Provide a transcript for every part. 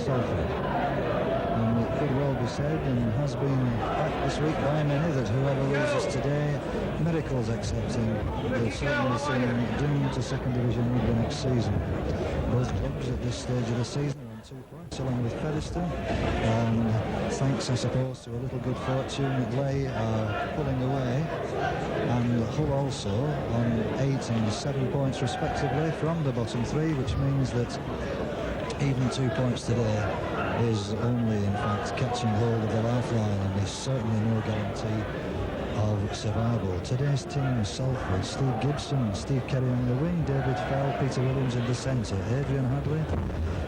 Salford. And it could well be said, and has been backed this week by many, that whoever loses today, miracles accepting, will certainly see them doomed to second division rugby next season. Both clubs at this stage of the season are on 2 points, along with Featherstone, and thanks, I suppose, to a little good fortune, Leigh are pulling away, and Hull also on 8 and 7 points respectively from the bottom 3, which means that even 2 points today is only in fact catching hold of the lifeline, and there's certainly no guarantee of survival. Today's team: Salford, Steve Gibson, Steve Kerry on the wing, David Fell, Peter Williams in the centre, Adrian Hadley,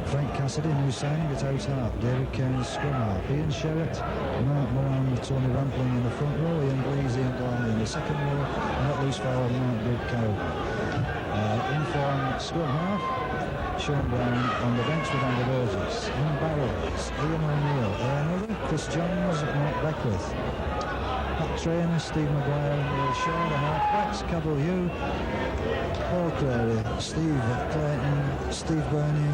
Frank Cassidy, new signing at out half, David Kane, scrum half, Ian Sherratt, Mark Moran, Tony Rampling in the front row, Ian Bleasy and Blarney in the second row, not loose foul, Mark Big Carroll. In-form scrum half, Sean Brown on the bench with Andy Burgess. In barrows, Ian O'Neill, Miller, Chris Johns, Mark Beckwith. Pat Trainer, Steve Maguire and Neil Shaw, the half-backs, Cavill Hugh, Paul Crary, Steve Clayton, Steve Burney,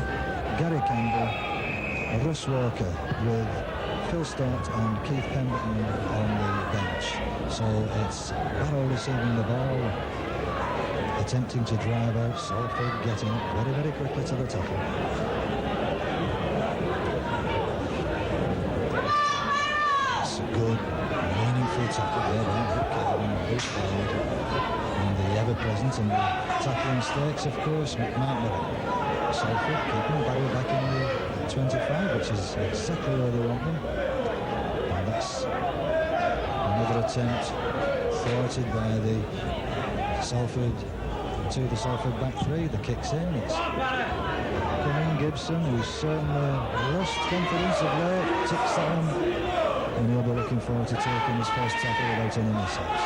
Gary Campbell, Russ Walker, with Phil Stott and Keith Pemberton on the bench. So it's Barrow receiving the ball, attempting to drive out, Salford getting very, very quickly to the tackle. It's a good, meaningful tackle there by Kevin Bushford. And the ever-present and the tackling stakes, of course, McMahon. Salford keeping Barrow back in the 25, which is exactly where they want them. And that's another attempt thwarted by the Salford back 3. The kick's in. It's coming. Gibson, who's certainly lost confidence of late, ticks down, and he'll be looking forward to taking his first tackle without any mishaps.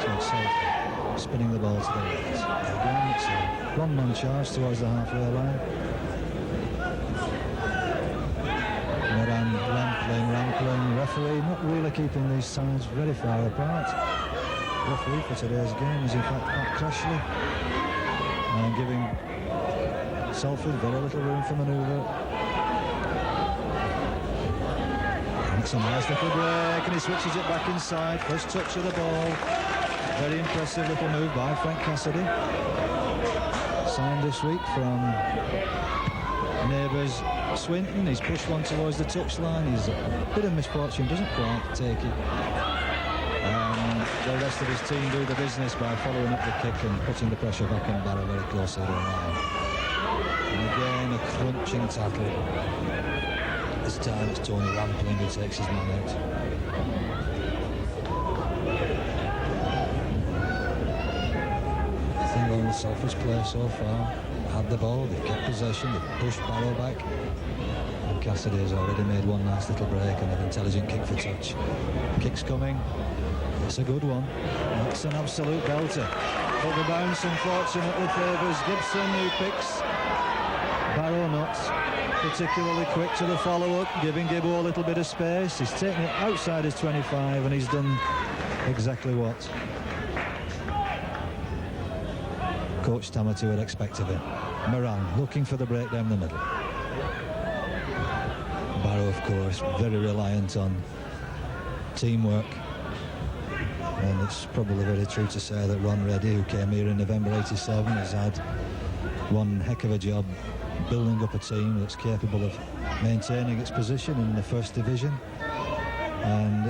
So it's Salford spinning the ball to the left. Again, it's a one-man charge towards the halfway line. Moran rampling, referee not really keeping these sides very far apart. Referee for today's game is in fact Pat Crashley, and giving Salford very little room for manoeuvre. And it's a nice little break, and he switches it back inside. First touch of the ball. Very impressive little move by Frank Cassidy. Signed this week from neighbours Swinton. He's pushed one towards the touchline. He's a bit of misfortune, doesn't quite take it. The rest of his team do the business by following up the kick and putting the pressure back on Barrow very close to the line. And again, a crunching tackle. This time it's Tony Rampling who takes his man out. The thing on the Salford's play so far: had the ball, they've kept possession, they've pushed Barrow back. And Cassidy has already made one nice little break and an intelligent kick for touch. Kick's coming. It's a good one. It's an absolute belter. But the bounce unfortunately favours Gibson, who picks Barrow not particularly quick to the follow-up, giving Gibbo a little bit of space. He's taken it outside his 25, and he's done exactly what Coach Tamati would expect of him. Moran looking for the break down the middle. Barrow, of course, very reliant on teamwork. And it's probably very true to say that Ron Reddy, who came here in November '87, has had one heck of a job building up a team that's capable of maintaining its position in the first division and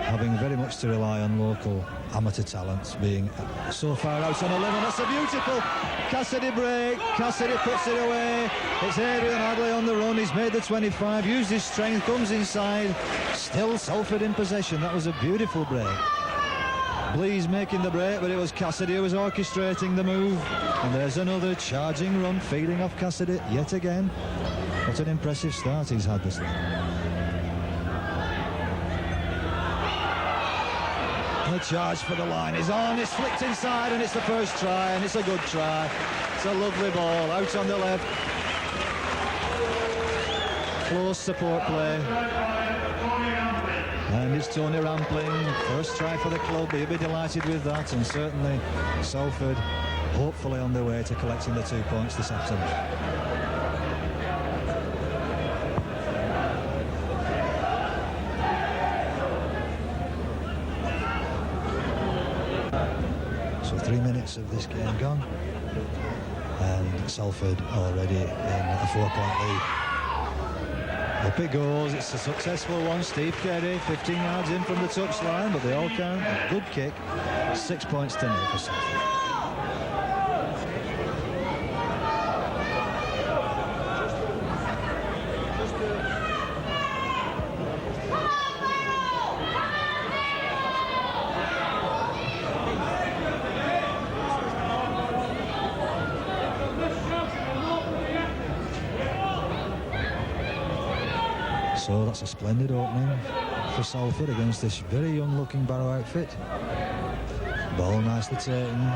having very much to rely on local amateur talents, being so far out on a limb. That's a beautiful Cassidy break. Cassidy puts it away. It's Adrian Hadley on the run. He's made the 25, used his strength, comes inside. Still Salford in possession. That was a beautiful break. Blease making the break, but it was Cassidy who was orchestrating the move. And there's another charging run feeding off Cassidy yet again. What an impressive start he's had this time. The charge for the line is on. It's flicked inside, and it's the first try, and it's a good try. It's a lovely ball out on the left. Close support play. And it's Tony Rampling, first try for the club. He'll be delighted with that, and certainly Salford hopefully on their way to collecting the 2 points this afternoon. minutes of this game gone, and Salford already in a 4-point lead. Up it goes, it's a successful one. Steve Carey, 15 yards in from the touchline, but they all count. A good kick. 6 points to 0 for Salford. So that's a splendid opening for Salford against this very young-looking Barrow outfit. Ball nicely taken,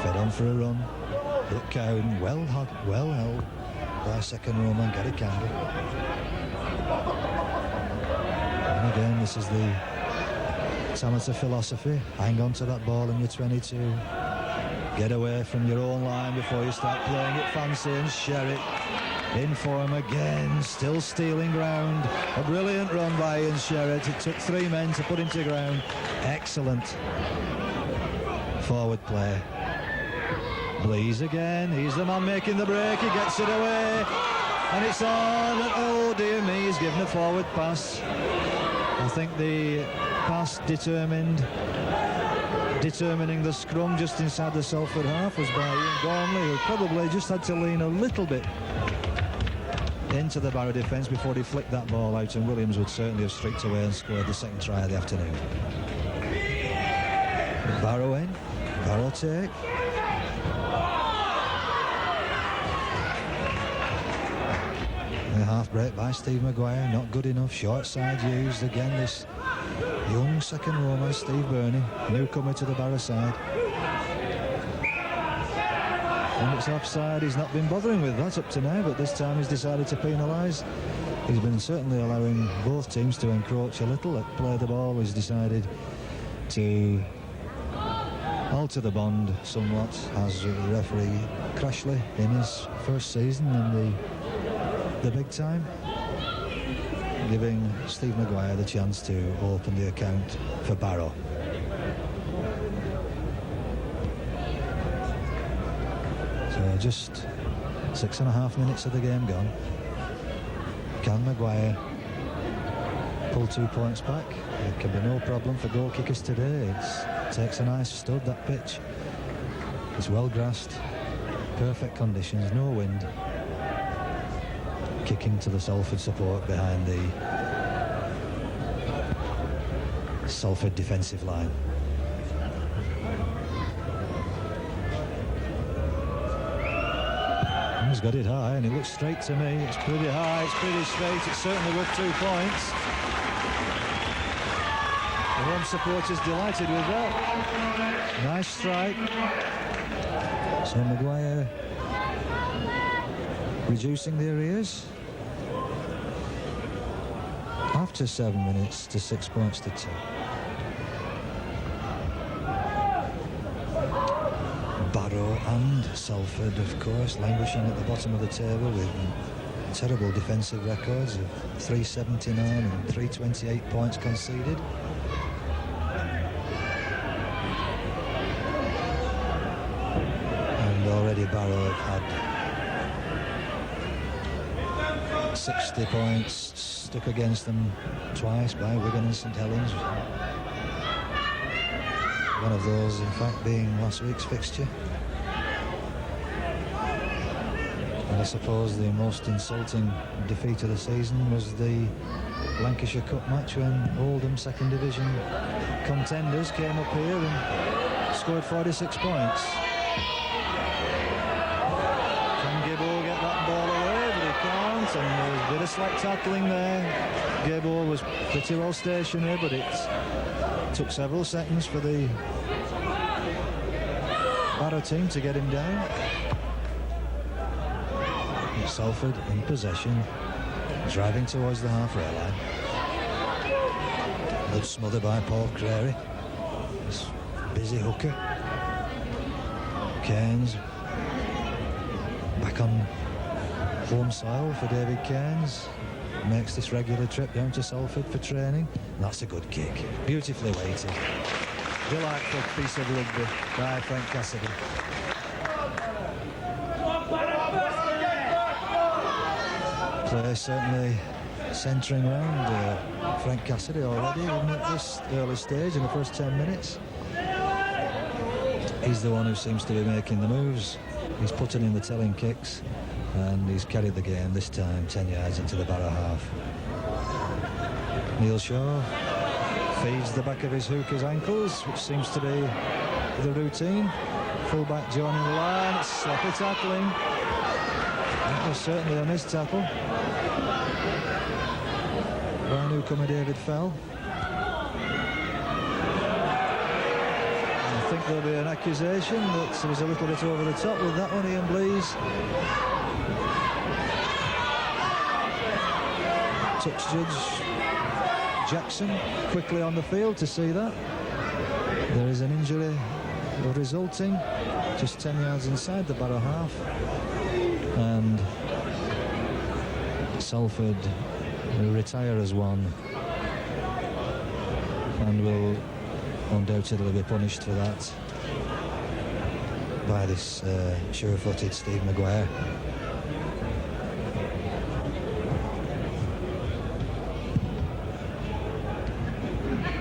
fed on for a run. But Cowden well held by second row man Gary Campbell. And again, this is the amateur philosophy. Hang on to that ball in your 22. Get away from your own line before you start playing it fancy and share it. In form again, still stealing ground. A brilliant run by Ian Sherritt. It took 3 men to put him to ground. Excellent forward play. Blees again. He's the man making the break. He gets it away. And it's on. And oh dear me, he's given a forward pass. I think the pass determining the scrum just inside the Salford half was by Ian Gormley, who probably just had to lean a little bit into the Barrow defence before he flicked that ball out, and Williams would certainly have streaked away and scored the second try of the afternoon. Barrow in, Barrow take. The half break by Steve Maguire, not good enough, short side used. Again this young second row man Steve Burney, newcomer to the Barrow side. And it's offside. He's not been bothering with that up to now, but this time he's decided to penalise. He's been certainly allowing both teams to encroach a little at play the ball. He's decided to alter the bond somewhat as referee Crashley in his first season in the big time, giving Steve Maguire the chance to open the account for Barrow. So just 6.5 minutes of the game gone. Can Maguire pull 2 points back? It can be no problem for goal kickers today. It takes a nice stud, that pitch. It's well grassed, perfect conditions, no wind. Kicking to the Salford support behind the Salford defensive line. He's got it high, and it looks straight to me. It's pretty high, it's pretty straight. It's certainly worth 2 points. The home supporters delighted with that. Nice strike. So Maguire reducing the arrears after 7 minutes to 6 points to 2. Barrow and Salford, of course, languishing at the bottom of the table with terrible defensive records of 379 and 328 points conceded. And already Barrow have had 60 points stuck against them twice by Wigan and St Helens. One of those, in fact, being last week's fixture. And I suppose the most insulting defeat of the season was the Lancashire Cup match when Oldham second division contenders came up here and scored 46 points. Can Gibbo get that ball away? But he can't, and there's a bit of slack tackling there. Gibbo was pretty well stationary, but it took several seconds for the Barrow team to get him down. Salford in possession, driving towards the half-rail line. Good smother by Paul Crary. This busy hooker. Cairns back on home soil for David Cairns. Makes this regular trip down to Salford for training. And that's a good kick. Beautifully weighted. delightful piece of rugby by Frank Cassidy. Play certainly centering round Frank Cassidy already, even at this early stage in the first 10 minutes. He's the one who seems to be making the moves. He's putting in the telling kicks, and he's carried the game this time 10 yards into the barrow half. Neil Shaw feeds the back of his hooker's ankles, which seems to be the routine. Fullback joining the line. It's sloppy tackling. That was certainly a missed tackle by newcomer David Fell. I think there'll be an accusation that he was a little bit over the top with that one, Ian Blease. Touch judge Jackson quickly on the field to see that. There is an injury resulting just 10 yards inside the barrow half, and Salford will retire as one and will undoubtedly be punished for that by this sure-footed Steve Maguire.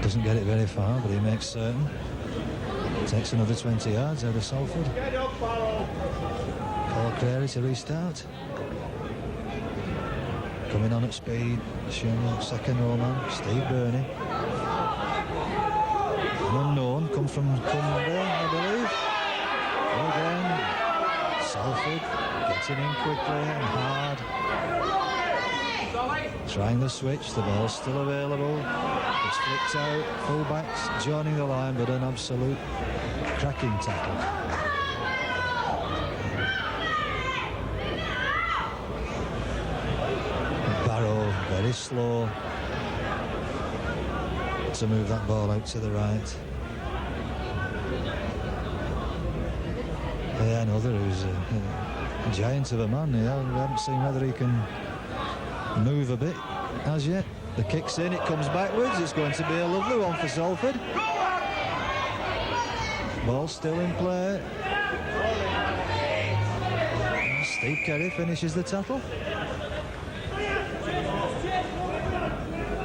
Doesn't get it very far, but he makes certain. Takes another 20 yards out of Salford. Paul Crary to restart. Coming on at speed, showing second row man, Steve Burney. An unknown, come from Cumbria, I believe. And again, Salford getting in quickly and hard. Trying the switch, the ball's still available. It's flicked out, fullbacks joining the line, but an absolute cracking tackle. Barrow very slow to move that ball out to the right. Yeah, another who's a giant of a man. We haven't seen whether he can move a bit as yet. The kick's in, it comes backwards. It's going to be a lovely one for Salford. Ball still in play. Steve Kerry finishes the tackle.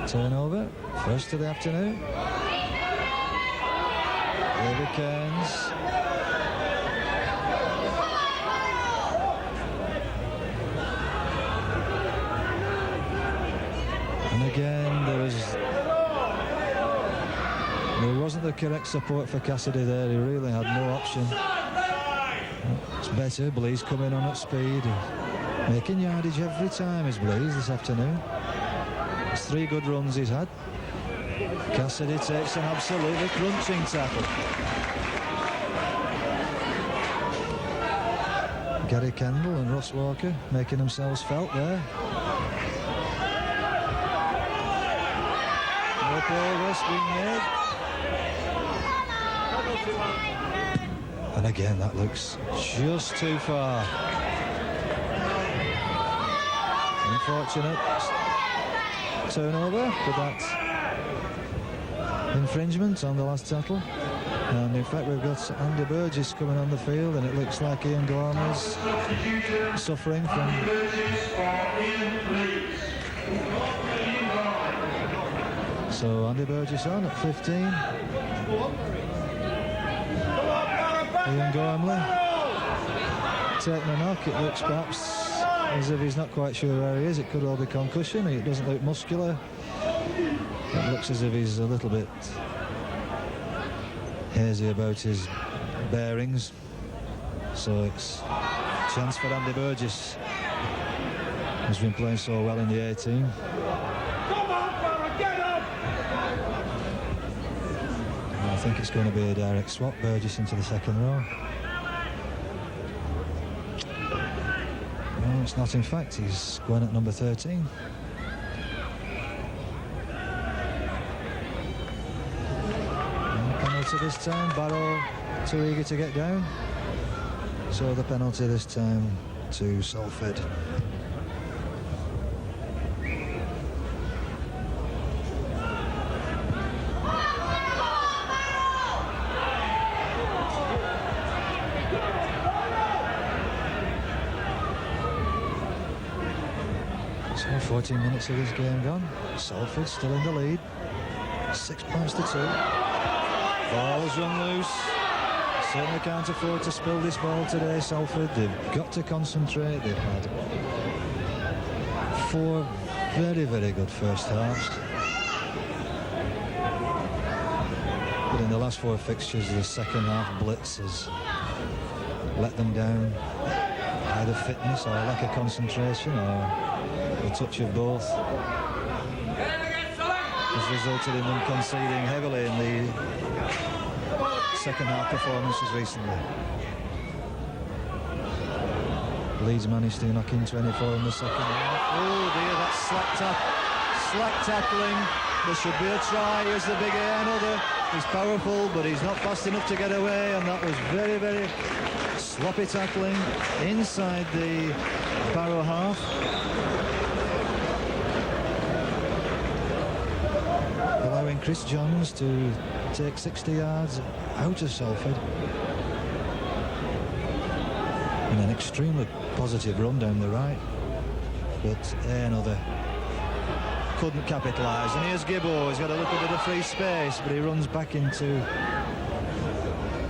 Turnover, first of the afternoon. David Cairns. And again, there wasn't the correct support for Cassidy there. He really had no option. It's better. Blease coming on at speed, making yardage every time is Blease this afternoon. It's 3 good runs he's had. Cassidy takes an absolutely crunching tackle. Gary Kendall and Ross Walker making themselves felt there. No progress being made. And again, that looks just too far. Unfortunate turnover for that infringement on the last tackle. And in fact, we've got Andy Burgess coming on the field, and it looks like Ian Gormley's suffering from... So Andy Burgess on at 15. Ian Gormley taking a knock. It looks perhaps as if he's not quite sure where he is. It could all be concussion. It doesn't look muscular. It looks as if he's a little bit hazy about his bearings. So it's a chance for Andy Burgess, who's been playing so well in the A team. I think it's going to be a direct swap. Burgess into the second row. No, it's not. In fact, he's going at number 13. And the penalty this time. Barrow too eager to get down. So the penalty this time to Salford. So 14 minutes of this game gone. Salford still in the lead. 6 points to 2. Ball's run loose. Certainly can't afford to spill this ball today, Salford. They've got to concentrate. They've had 4 very, very good first halves. But in the last 4 fixtures, the second half blitz has let them down. Either fitness or lack of concentration or a touch of both has resulted in them conceding heavily in the second half performances recently. Leeds managed to knock in 24 in the second half. Oh dear, that's slack tackling. There should be a try. Here's the big another. He's powerful, but he's not fast enough to get away, and that was very, very sloppy tackling inside the Barrow half. Allowing Chris Johns to take 60 yards out of Salford. And an extremely positive run down the right. But another couldn't capitalise. And here's Gibbo. He's got a little bit of free space, but he runs back into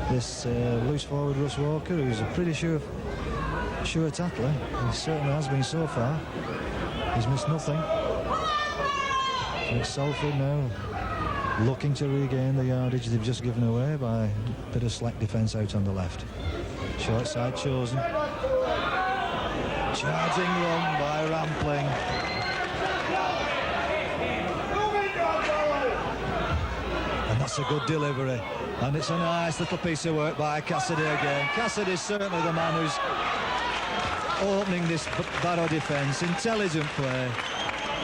this loose forward Russ Walker, who's a pretty sure tackler. He certainly has been so far. He's missed nothing. So it's Salford now looking to regain the yardage they've just given away by a bit of slack defence out on the left. Short side chosen. Charging run by Rampling. And that's a good delivery. And it's a nice little piece of work by Cassidy again. Cassidy's certainly the man who's opening this Barrow defence. Intelligent play.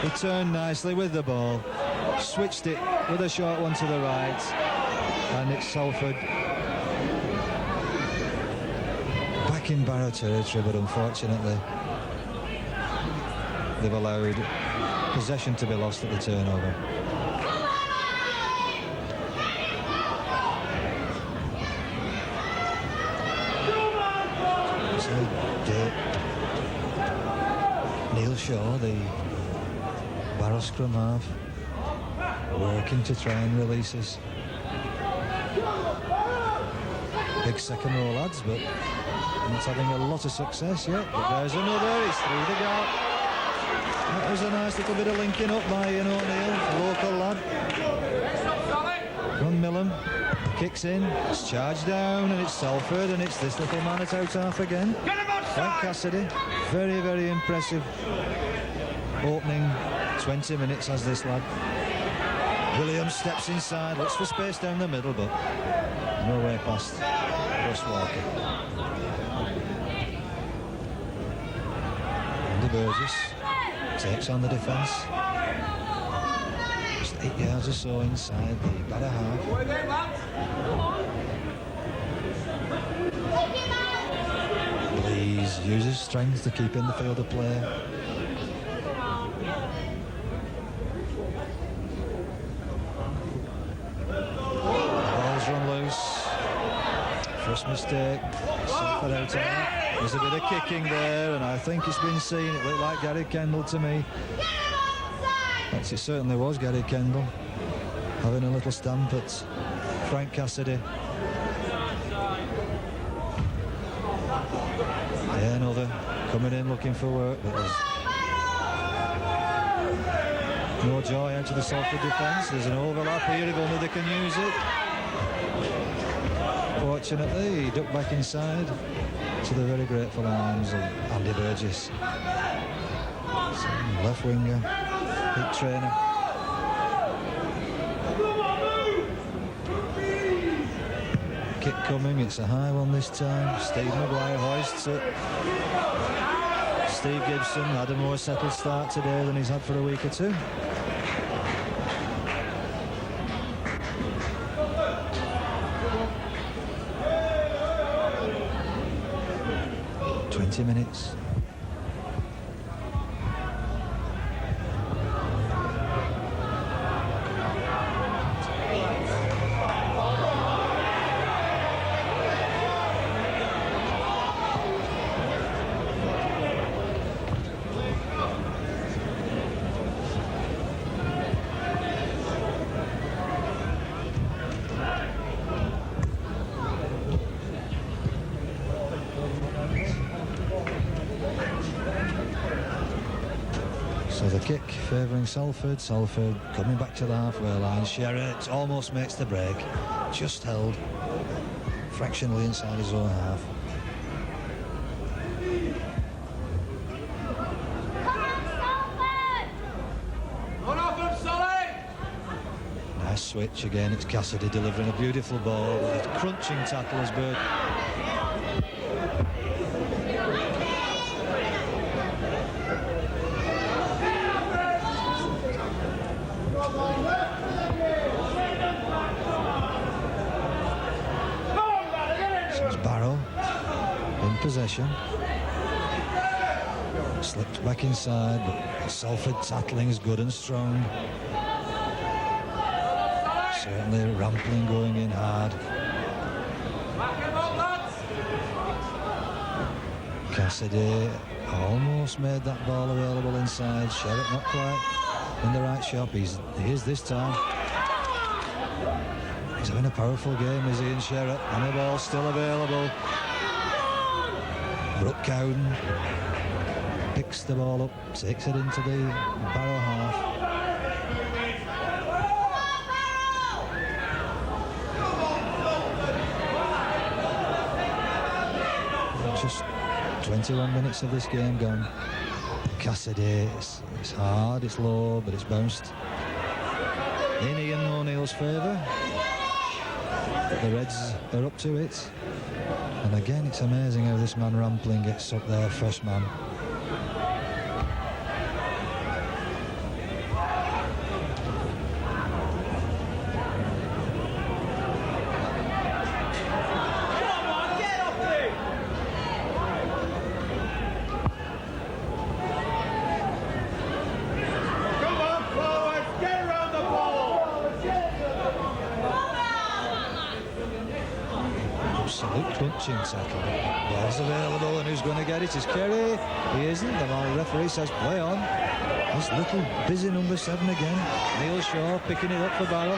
He turned nicely with the ball. Switched it with a short one to the right. And it's Salford back in Barrow territory, but unfortunately they've allowed possession to be lost at the turnover. Neil Shaw, the Barrow scrum half, working to try and release us. Big second row lads, but not having a lot of success yet. But there's another, he's through the gap. That was a nice little bit of linking up by Ian O'Neill, local lad. Ron Millam kicks in, it's charged down, and it's Salford, and it's this little man at out half again. Frank Cassidy, very, very impressive opening 20 minutes as this lad. Williams steps inside, looks for space down the middle, but no way past Russ Walker. Andy Burgess takes on the defence. Just 8 yards or so inside the Barrow half. Lees uses strength to keep in the field of play. Ball's run loose. First mistake. Salford out on that. There's a bit of kicking there, and I think it's been seen. It looked like Gary Kendall to me. Yes, it certainly was Gary Kendall having a little stamp at Frank Cassidy. Yeah, another coming in looking for work, but there's no joy out of the Salford defence. There's an overlap here if only they can use it. Fortunately, he ducked back inside to the very grateful arms of Andy Burgess. Left winger, big trainer. Kick coming, it's a high one this time. Steve Maguire hoists it. Steve Gibson had a more settled start today than he's had for a week or two. Minutes. So the kick favouring Salford. Salford coming back to the halfway line. Sherratt almost makes the break. Just held fractionally inside his own half. Nice switch again. It's Cassidy delivering a beautiful ball with a crunching tackle as Bird. Barrow in possession, slipped back inside, but Salford tackling is good and strong. Certainly Rampling going in hard. Cassidy almost made that ball available inside. Sherratt not quite in the right shop. He is this time. He's having a powerful game, is Ian Sherratt, and the ball's still available. Brooke Cowden picks the ball up, takes it into the Barrow half. Just 21 minutes of this game gone. Cassidy, it's hard, it's low, but it's bounced in Ian O'Neill's favour. The Reds are up to it, and again it's amazing how this man Rampling gets up there first man. Absolute crunching tackle. Ball's available, and who's going to get it? Is Kerry. He isn't. The referee says play on. This little busy number 7 again. Neil Shaw picking it up for Barrow.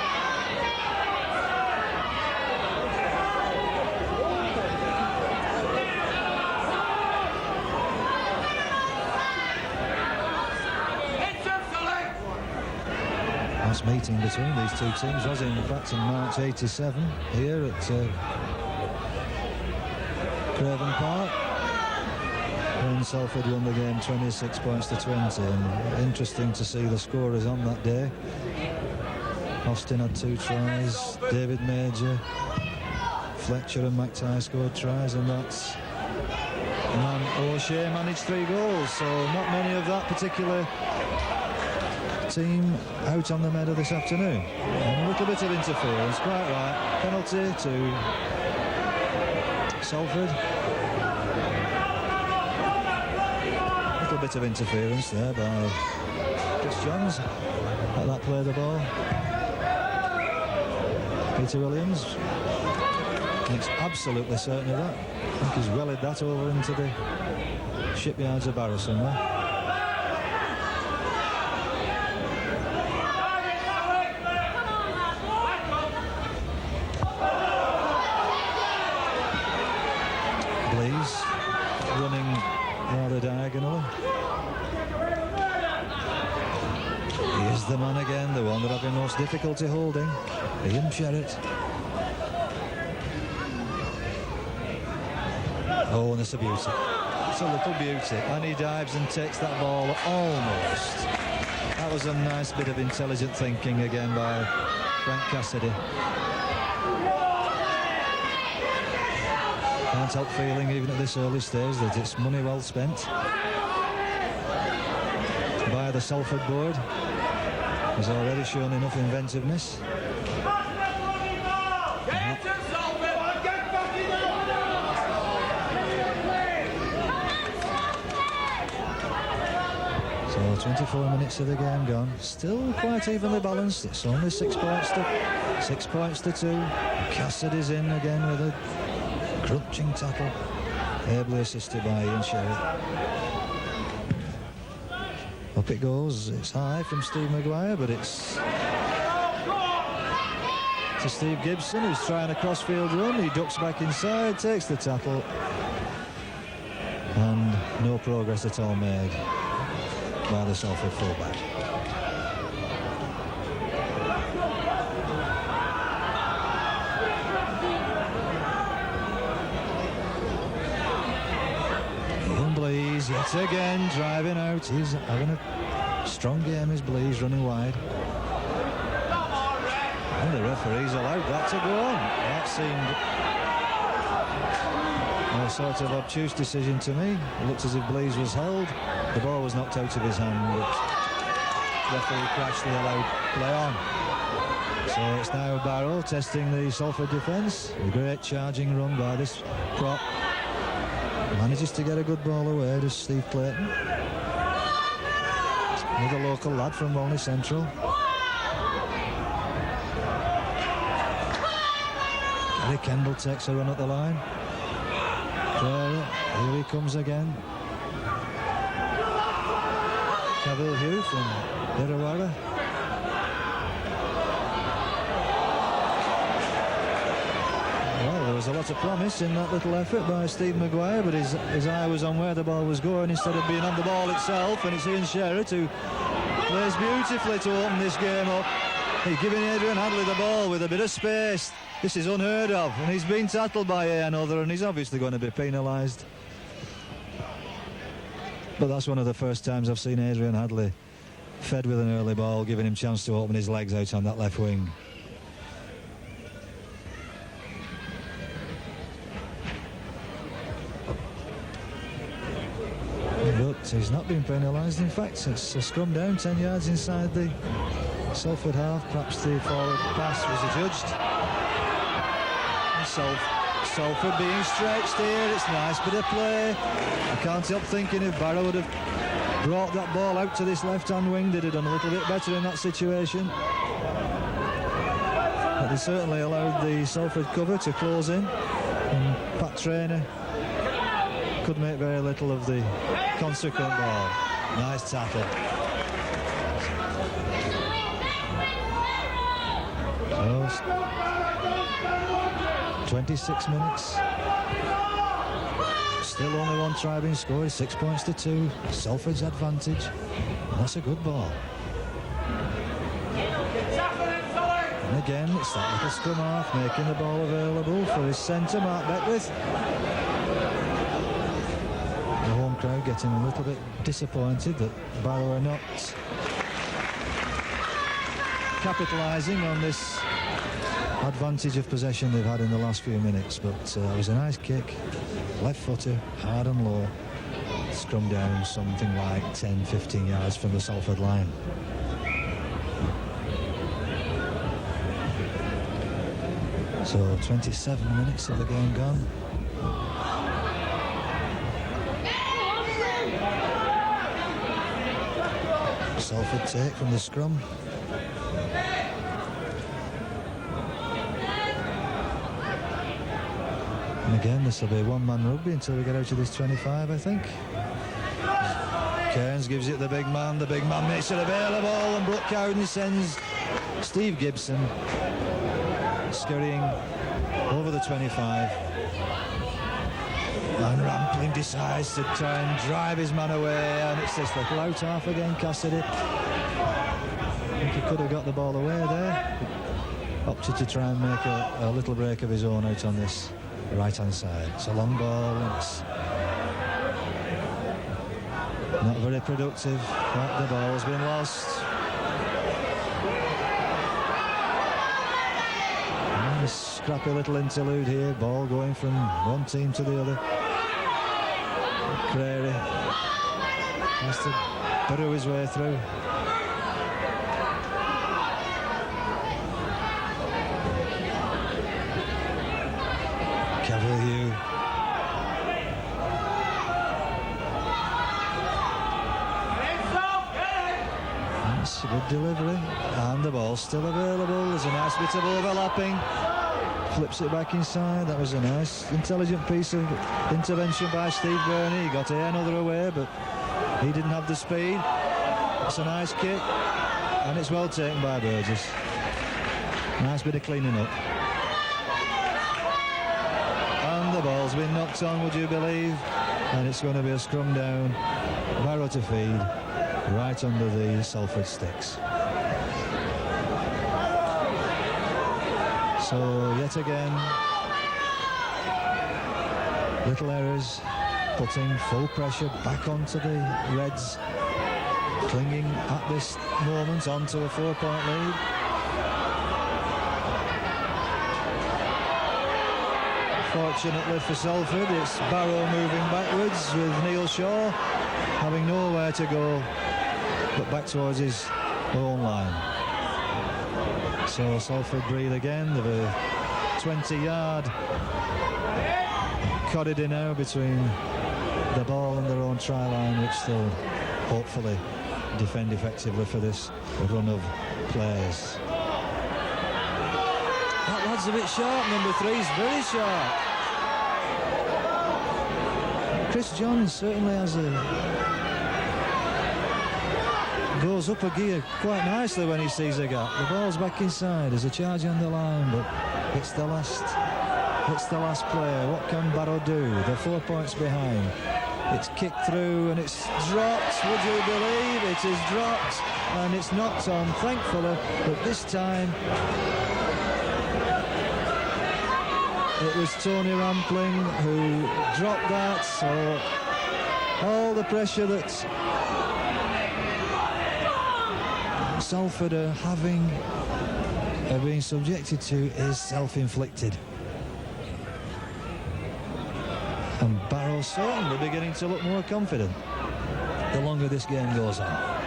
Last meeting between these two teams was in fact in March '87 here at Craven Park, when Salford won the game 26 points to 20, and interesting to see the scorers on that day. Austin had 2 tries, David Major, Fletcher and McTighe scored tries, and that's O'Shea managed 3 goals, so not many of that particular team out on the meadow this afternoon. And a little bit of interference, quite right, penalty to Salford. A little bit of interference there by Chris Johns. Let that play the ball. Peter Williams makes absolutely certain of that. I think he's wellied that over into the shipyards of Barrow somewhere. Running rather diagonally. He is the man again, the one that I've been most difficulty holding, Ian Sherratt. Oh, and it's a beauty. It's a little beauty. And he dives and takes that ball almost. That was a nice bit of intelligent thinking again by Frank Cassidy. Can't help feeling, even at this early stage, that it's money well spent by the Salford board. He's already shown enough inventiveness. So 24 minutes of the game gone. Still quite evenly balanced. It's only 6 points to 2. Cassidy's in again with a crunching tackle, ably assisted by Ian Sherratt. Up it goes. It's high from Steve Maguire, but it's to Steve Gibson, who's trying a crossfield run. He ducks back inside, takes the tackle, and no progress at all made. by the Salford fullback. Young Blease yet again driving out. He's having a strong game, is Blease, running wide. And the referee's allowed that to go on. That seemed a sort of obtuse decision to me. It looked as if Blease was held. The ball was knocked out of his hand, but the referee actually allowed play on. So it's now Barrow testing the Salford defence. A great charging run by this prop. Manages to get a good ball away to Steve Clayton. Another local lad from Walney Central. Gary Kendall takes a run at the line. Here he comes again. Cavill Hugh from Illawarra. Well, there was a lot of promise in that little effort by Steve Maguire, but his eye was on where the ball was going instead of being on the ball itself, and it's Ian Sherratt who plays beautifully to open this game up. He's giving Adrian Hadley the ball with a bit of space. This is unheard of, and he's been tackled by another, and he's obviously going to be penalised. But that's one of the first times I've seen Adrian Hadley fed with an early ball, giving him chance to open his legs out on that left wing. But he's not been penalised. In fact, it's a scrum down 10 yards inside the Salford half. Perhaps the forward pass was adjudged. Salford being stretched here. It's a nice bit of play. I can't help thinking if Barrow would have brought that ball out to this left-hand wing, they'd have done a little bit better in that situation. But they certainly allowed the Salford cover to close in. And Pat Traynor could make very little of the consequent ball. Nice tackle. So, 26 minutes. Still only one try being scored, 6 points to 2. Salford's advantage. That's a good ball. And again, it's that little scrum half making the ball available for his centre, Mark Beckwith. The home crowd getting a little bit disappointed that Barrow are not capitalising on this advantage of possession they've had in the last few minutes. But it was a nice kick, left footer, hard and low, scrum down something like 10-15 yards from the Salford line. So 27 minutes of the game gone. Salford take from the scrum. And again, this will be one-man rugby until we get out to this 25, I think. Cairns gives it the big man makes it available, and Brooke Cowden sends Steve Gibson scurrying over the 25. And Rampling decides to try and drive his man away, and it's this little out half again, Cassidy. I think he could have got the ball away there. Opted to try and make a little break of his own out on this right-hand side. It's a long ball, and it's not very productive. But the ball's been lost. And a scrappy little interlude here. Ball going from one team to the other. Crary has to burrow his way through. Cavill. That's a good delivery, and the ball's still available. There's a nice bit of overlapping. Flips it back inside. That was a nice, intelligent piece of intervention by Steve Burney. He got another away, but he didn't have the speed. It's a nice kick, and it's well taken by Burgess. Nice bit of cleaning up. The ball's been knocked on, would you believe? And it's going to be a scrum down Barrow to feed, right under the Salford sticks. So yet again, little errors, putting full pressure back onto the Reds, clinging at this moment onto a 4-point lead. Fortunately for Salford, it's Barrow moving backwards with Neil Shaw having nowhere to go but back towards his own line. So Salford breathe again. They've a 20-yard corridor now between the ball and their own try line, which they'll hopefully defend effectively for this run of plays. That lad's a bit sharp. Number 3's very sharp. Chris Johns certainly has goes up a gear quite nicely when he sees a gap. The ball's back inside. There's a charge on the line, but it's the last player. What can Barrow do? They're 4 points behind. It's kicked through and it's dropped. Would you believe it is dropped? And it's knocked on, thankfully, but this time it was Tony Rampling who dropped that. So all the pressure that Salford are being subjected to is self-inflicted. And Barrow certainly beginning to look more confident the longer this game goes on.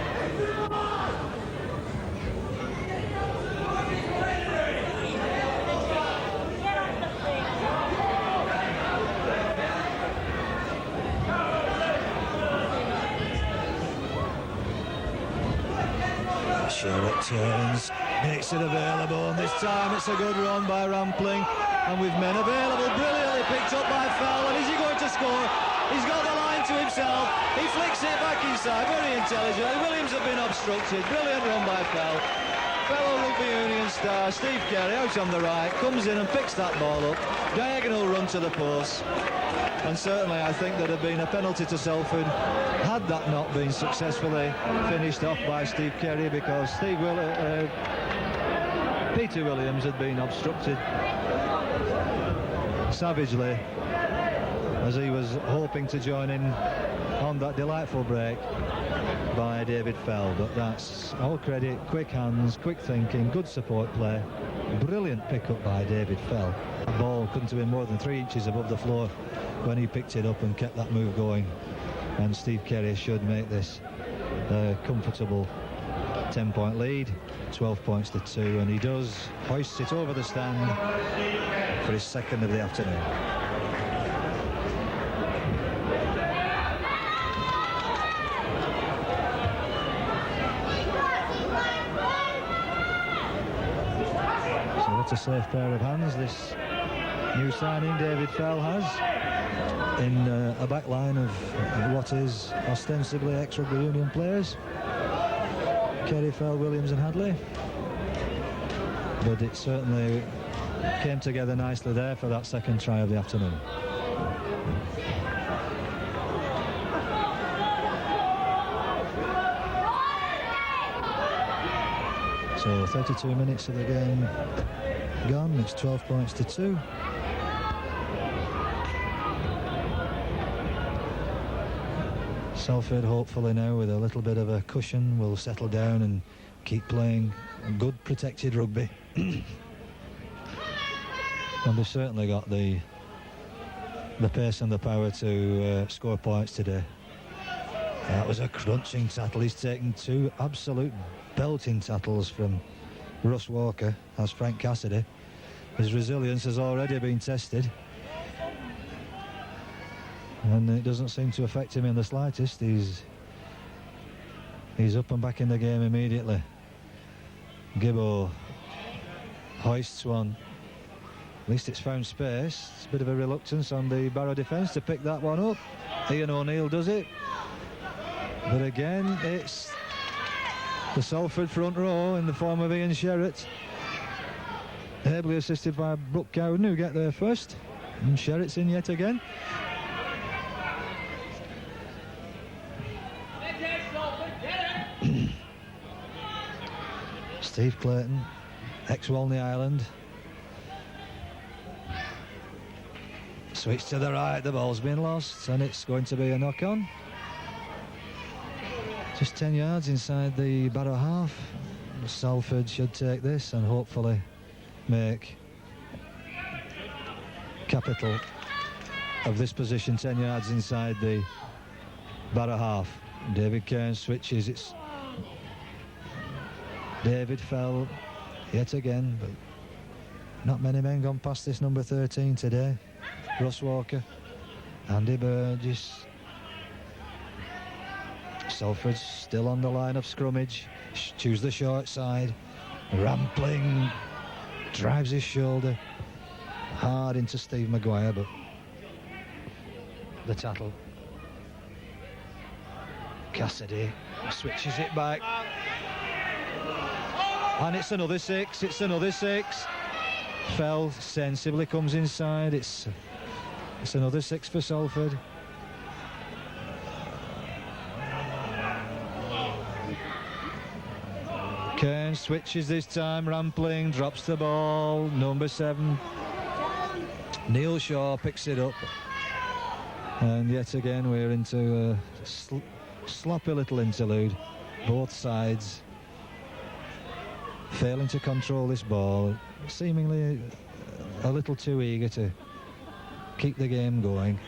Sherritt turns, makes it available, and this time it's a good run by Rampling, and with men available, brilliantly picked up by Fell. And is he going to score? He's got the line to himself, he flicks it back inside, very intelligent. Williams have been obstructed, brilliant run by Fell. Fellow rugby union star Steve Carey out on the right, comes in and picks that ball up, diagonal run to the post. And certainly I think there'd have been a penalty to Salford had that not been successfully finished off by Steve Carey, because Peter Williams had been obstructed savagely as he was hoping to join in on that delightful break by David Fell. But that's all credit, quick hands, quick thinking, good support play, brilliant pick-up by David Fell. The ball couldn't have been more than 3 inches above the floor when he picked it up and kept that move going. And Steve Carey should make this a comfortable 10-point lead, 12 points to 2, and he does, hoists it over the stand for his second of the afternoon. So what a safe pair of hands this new signing David Fell has in a back line of what is ostensibly ex-rugby union players, Carey, Fell, Williams and Hadley. But it certainly came together nicely there for that second try of the afternoon. So 32 minutes of the game gone. It's 12 points to 2. Salford hopefully now with a little bit of a cushion will settle down and keep playing good protected rugby. And they've certainly got the pace and the power to score points today. That was a crunching tackle. He's taken 2 absolute belting tackles from Russ Walker, as Frank Cassidy. His resilience has already been tested, and it doesn't seem to affect him in the slightest. He's up and back in the game immediately. Gibbo hoists one. At least it's found space. It's a bit of a reluctance on the Barrow defence to pick that one up. Ian O'Neill does it. But again, it's the Salford front row in the form of Ian Sherritt, ably assisted by Brooke Cowden, who get there first. And Sherritt's in yet again. Steve Clayton, ex-Walney Island. Switch to the right, the ball's been lost, and it's going to be a knock-on. Just 10 yards inside the Barrow half. Salford should take this and hopefully make capital of this position 10 yards inside the Barrow half. David Cairns switches. It's David fell yet again, but not many men gone past this number 13 today. Russ Walker, Andy Burgess. Salford's still on the line of scrummage. Choose the short side. Rampling drives his shoulder hard into Steve Maguire, but the tattle. Cassidy switches it back, and it's another 6. It's another 6. Fell sensibly, comes inside. It's another 6 for Salford. Cairns switches this time. Rampling drops the ball. Number 7 Neil Shaw picks it up, and yet again we're into a sloppy little interlude. Both sides failing to control this ball, seemingly a little too eager to keep the game going.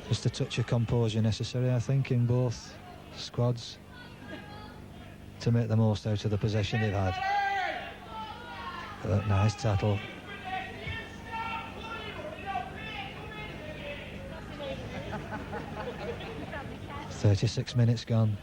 Just a touch of composure necessary, I think, in both squads to make the most out of the possession they've had. But nice tattle. "36 minutes gone."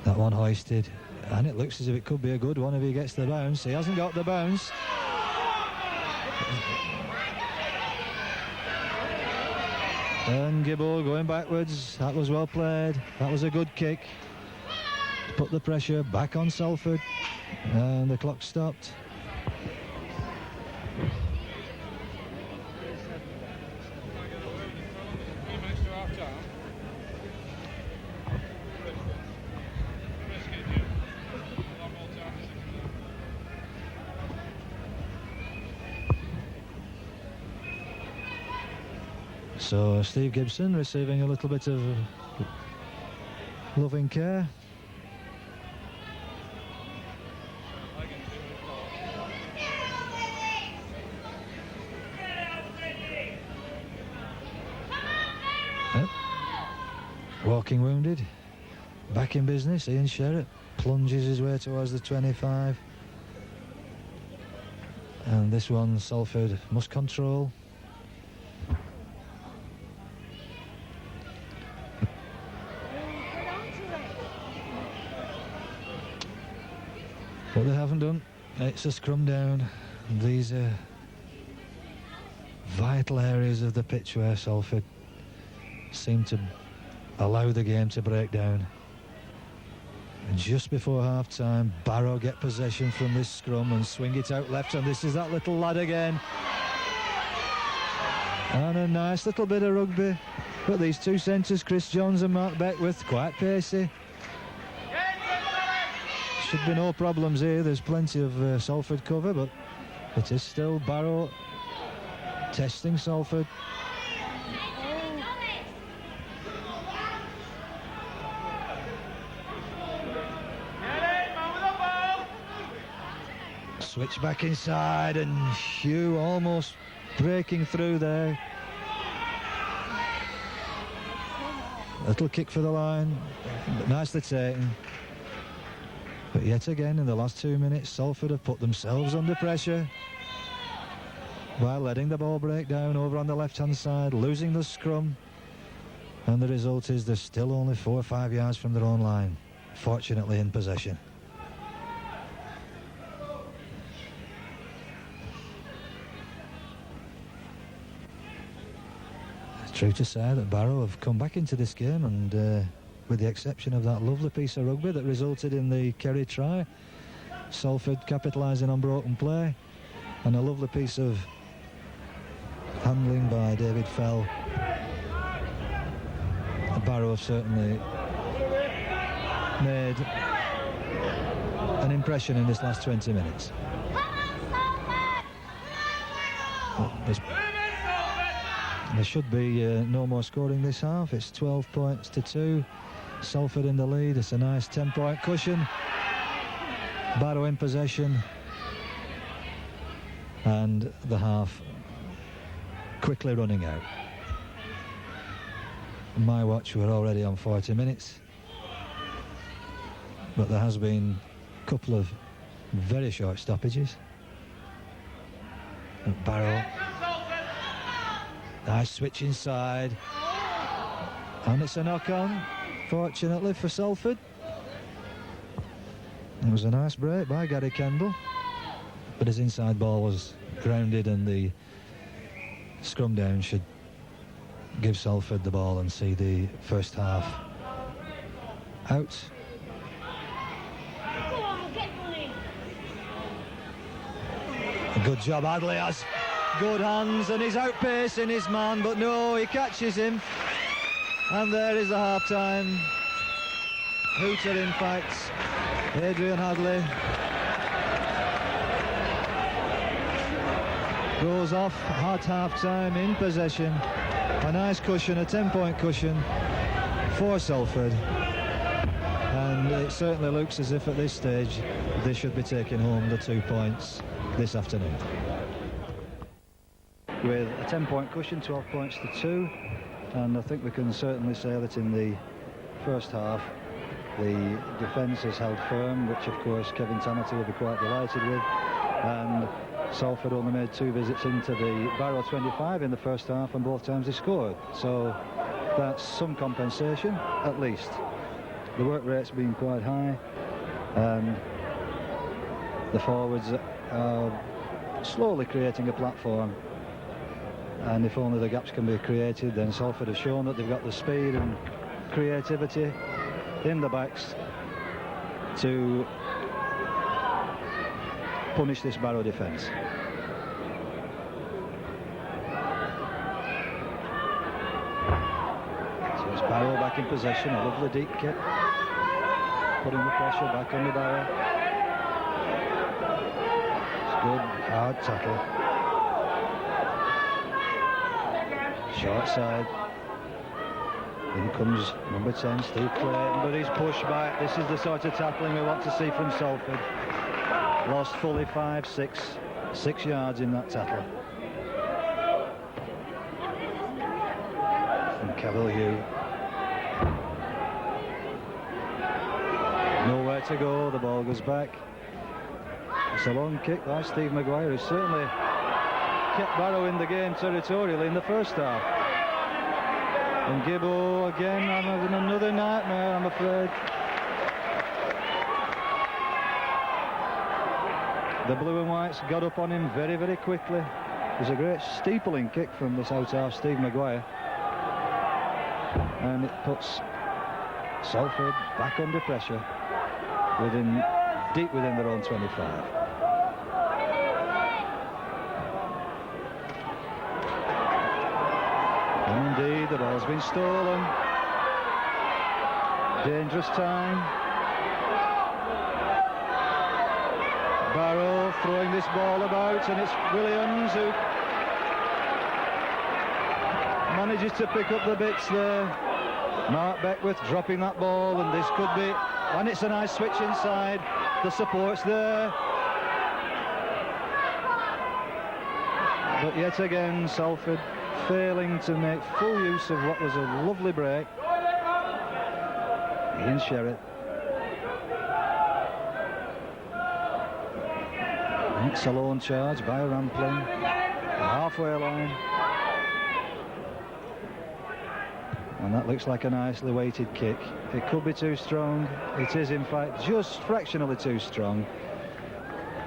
That one hoisted, and it looks as if it could be a good one if he gets the bounce. He hasn't got the bounce. And Gibbo going backwards. That was well played. That was a good kick. Put the pressure back on Salford, and the clock stopped. So Steve Gibson receiving a little bit of loving care. Yep. Walking wounded, back in business. Ian Sherratt plunges his way towards the 25, and this one Salford must control. But they haven't done. It's a scrum down. These are vital areas of the pitch where Salford seem to allow the game to break down. And just before half-time, Barrow get possession from this scrum and swing it out left, and this is that little lad again. And a nice little bit of rugby. But these two centres, Chris Johns and Mark Beckwith, quite pacey. Should be no problems here. There's plenty of Salford cover, but it is still Barrow testing Salford. Switch back inside, and Hugh almost breaking through there. Little kick for the line, but nicely taken. But yet again, in the last 2 minutes, Salford have put themselves under pressure by letting the ball break down over on the left-hand side, losing the scrum. And the result is they're still only 4 or 5 yards from their own line, fortunately in possession. It's true to say that Barrow have come back into this game, and with the exception of that lovely piece of rugby that resulted in the Kerry try, Salford capitalising on broken play, and a lovely piece of handling by David Fell. Barrow have certainly made an impression in this last 20 minutes. There should be no more scoring this half. It's 12 points to 2. Salford in the lead. It's a nice 10-point cushion. Barrow in possession. And the half quickly running out. On my watch, we're already on 40 minutes. But there has been a couple of very short stoppages. And Barrow. Nice switch inside. And it's a knock-on, fortunately for Salford. It was a nice break by Gary Kendall. But his inside ball was grounded, and the scrum down should give Salford the ball and see the first half out. A good job Hadley has. Good hands, and he's outpacing his man, but no, he catches him. And there is the half-time hooter, in fact. Adrian Hadley goes off at half-time in possession. A nice cushion, a 10-point cushion for Salford. And it certainly looks as if at this stage they should be taking home the 2 points this afternoon. With a 10-point cushion, 12 points to 2. And I think we can certainly say that in the first half the defence has held firm, which of course Kevin Tamati will be quite delighted with. And Salford only made 2 visits into the Barrow 25 in the first half, and both times they scored. So that's some compensation, at least. The work rate's been quite high, and the forwards are slowly creating a platform. And if only the gaps can be created, then Salford have shown that they've got the speed and creativity in the backs to punish this Barrow defence. So it's Barrow back in possession. A lovely deep kick, putting the pressure back on the Barrow. It's good, hard tackle. Short side. In comes number 10, Steve Clayton, but he's pushed back. This is the sort of tackling we want to see from Salford. Lost fully 6 yards in that tackle. And Cavalier. Nowhere to go, the ball goes back. It's a long kick by Steve Maguire, who certainly kept Barrow in the game territorially in the first half. And Gibbo again, I'm having another nightmare, I'm afraid. The blue and whites got up on him very, very quickly. It was a great steepling kick from this out half, Steve Maguire. And it puts Salford back under pressure, deep within their own 25. And indeed, the ball's been stolen. Dangerous time. Barrow throwing this ball about, and it's Williams who manages to pick up the bits there. Mark Beckwith dropping that ball, and this could be, and it's a nice switch inside. The support's there. But yet again, Salford failing to make full use of what was a lovely break. Ian Sherritt. It's a lone charge by Rampling. The halfway line. And that looks like a nicely weighted kick. It could be too strong. It is, in fact, just fractionally too strong.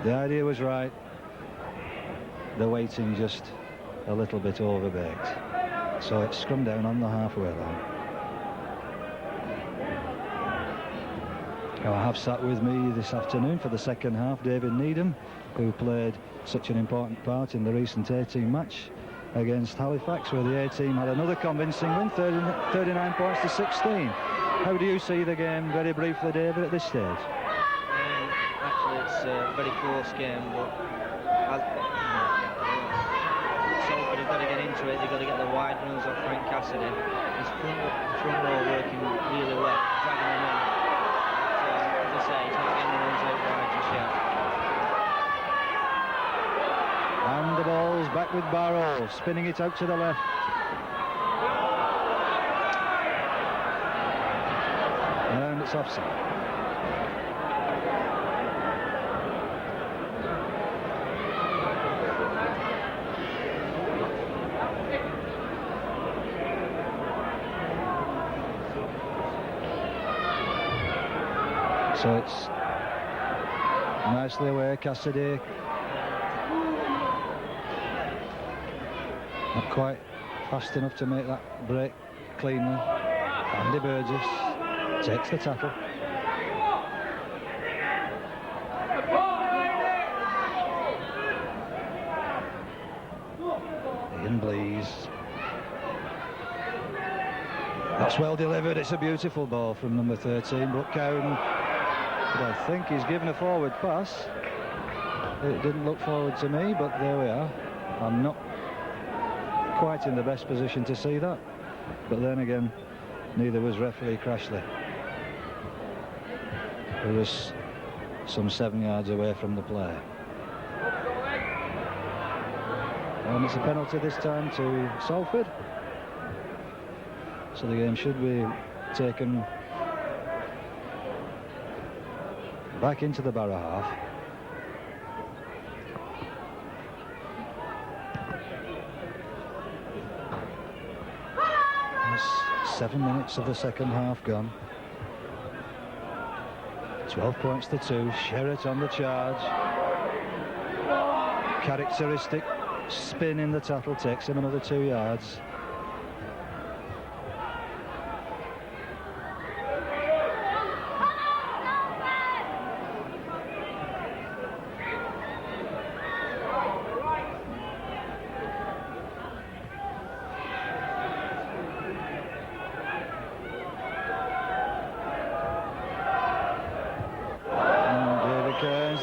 The idea was right. The weighting just a little bit overbaked. So it's scrum down on the halfway line. Now, I have sat with me this afternoon for the second half David Needham, who played such an important part in the recent 18 match against Halifax, where the A team had another convincing win, 39 points to 16. How do you see the game, very briefly, David, at this stage? Actually, it's a very close game, but Salford have got to get into it. They've got to get the wide runs off Frank Cassidy. His front row working really well, dragging them in. So, as I say, he's not getting the runs out wide just yet. And the ball's back with Barrow, spinning it out to the left. And it's offside. So it's nicely away, Cassidy. Not quite fast enough to make that break cleanly. Andy Burgess takes the tackle. Ian Blease. That's well delivered. It's a beautiful ball from number 13, Brooke Cowden. But I think he's given a forward pass. It didn't look forward to me, but there we are. I'm not quite in the best position to see that. But then again, neither was referee Crashley, who was some 7 yards away from the play. And it's a penalty this time to Salford. So the game should be taken back into the Barrow half. There's 7 minutes of the second half gone. 12 points to 2. Sherratt on the charge. Characteristic spin in the tackle, takes him another 2 yards.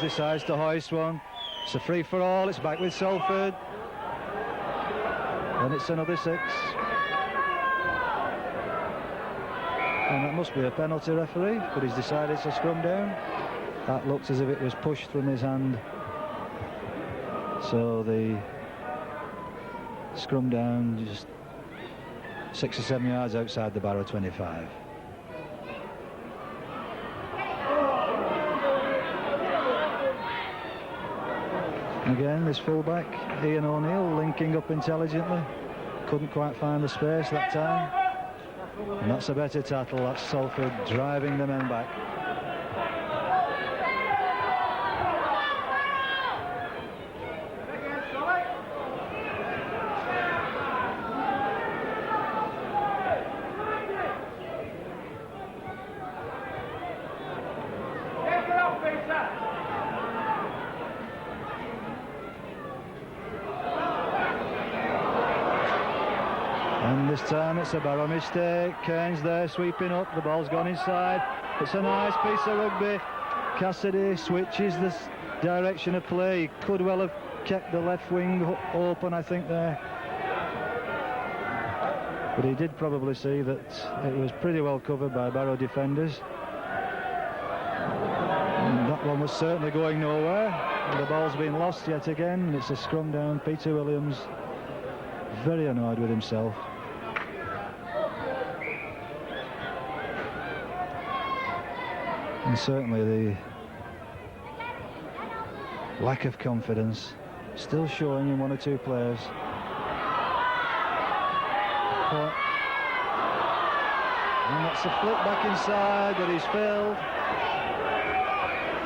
Decides to hoist one. It's a free-for-all. It's back with Salford. And it's another 6. And that must be a penalty, referee, but he's decided to scrum down. That looked as if it was pushed from his hand. So the scrum down just 6 or 7 yards outside the Barrow 25. Again, this fullback, Ian O'Neill, linking up intelligently. Couldn't quite find the space that time. And that's a better tackle. That's Salford driving the men back. And this time it's a Barrow mistake. Cairns there sweeping up, the ball's gone inside. It's a nice piece of rugby. Cassidy switches the direction of play. He could well have kept the left wing open, I think, there. But he did probably see that it was pretty well covered by Barrow defenders. And that one was certainly going nowhere. And the ball's been lost yet again. It's a scrum down. Peter Williams very annoyed with himself. And certainly the lack of confidence still showing in one or two players. And that's a flick back inside that he's filled.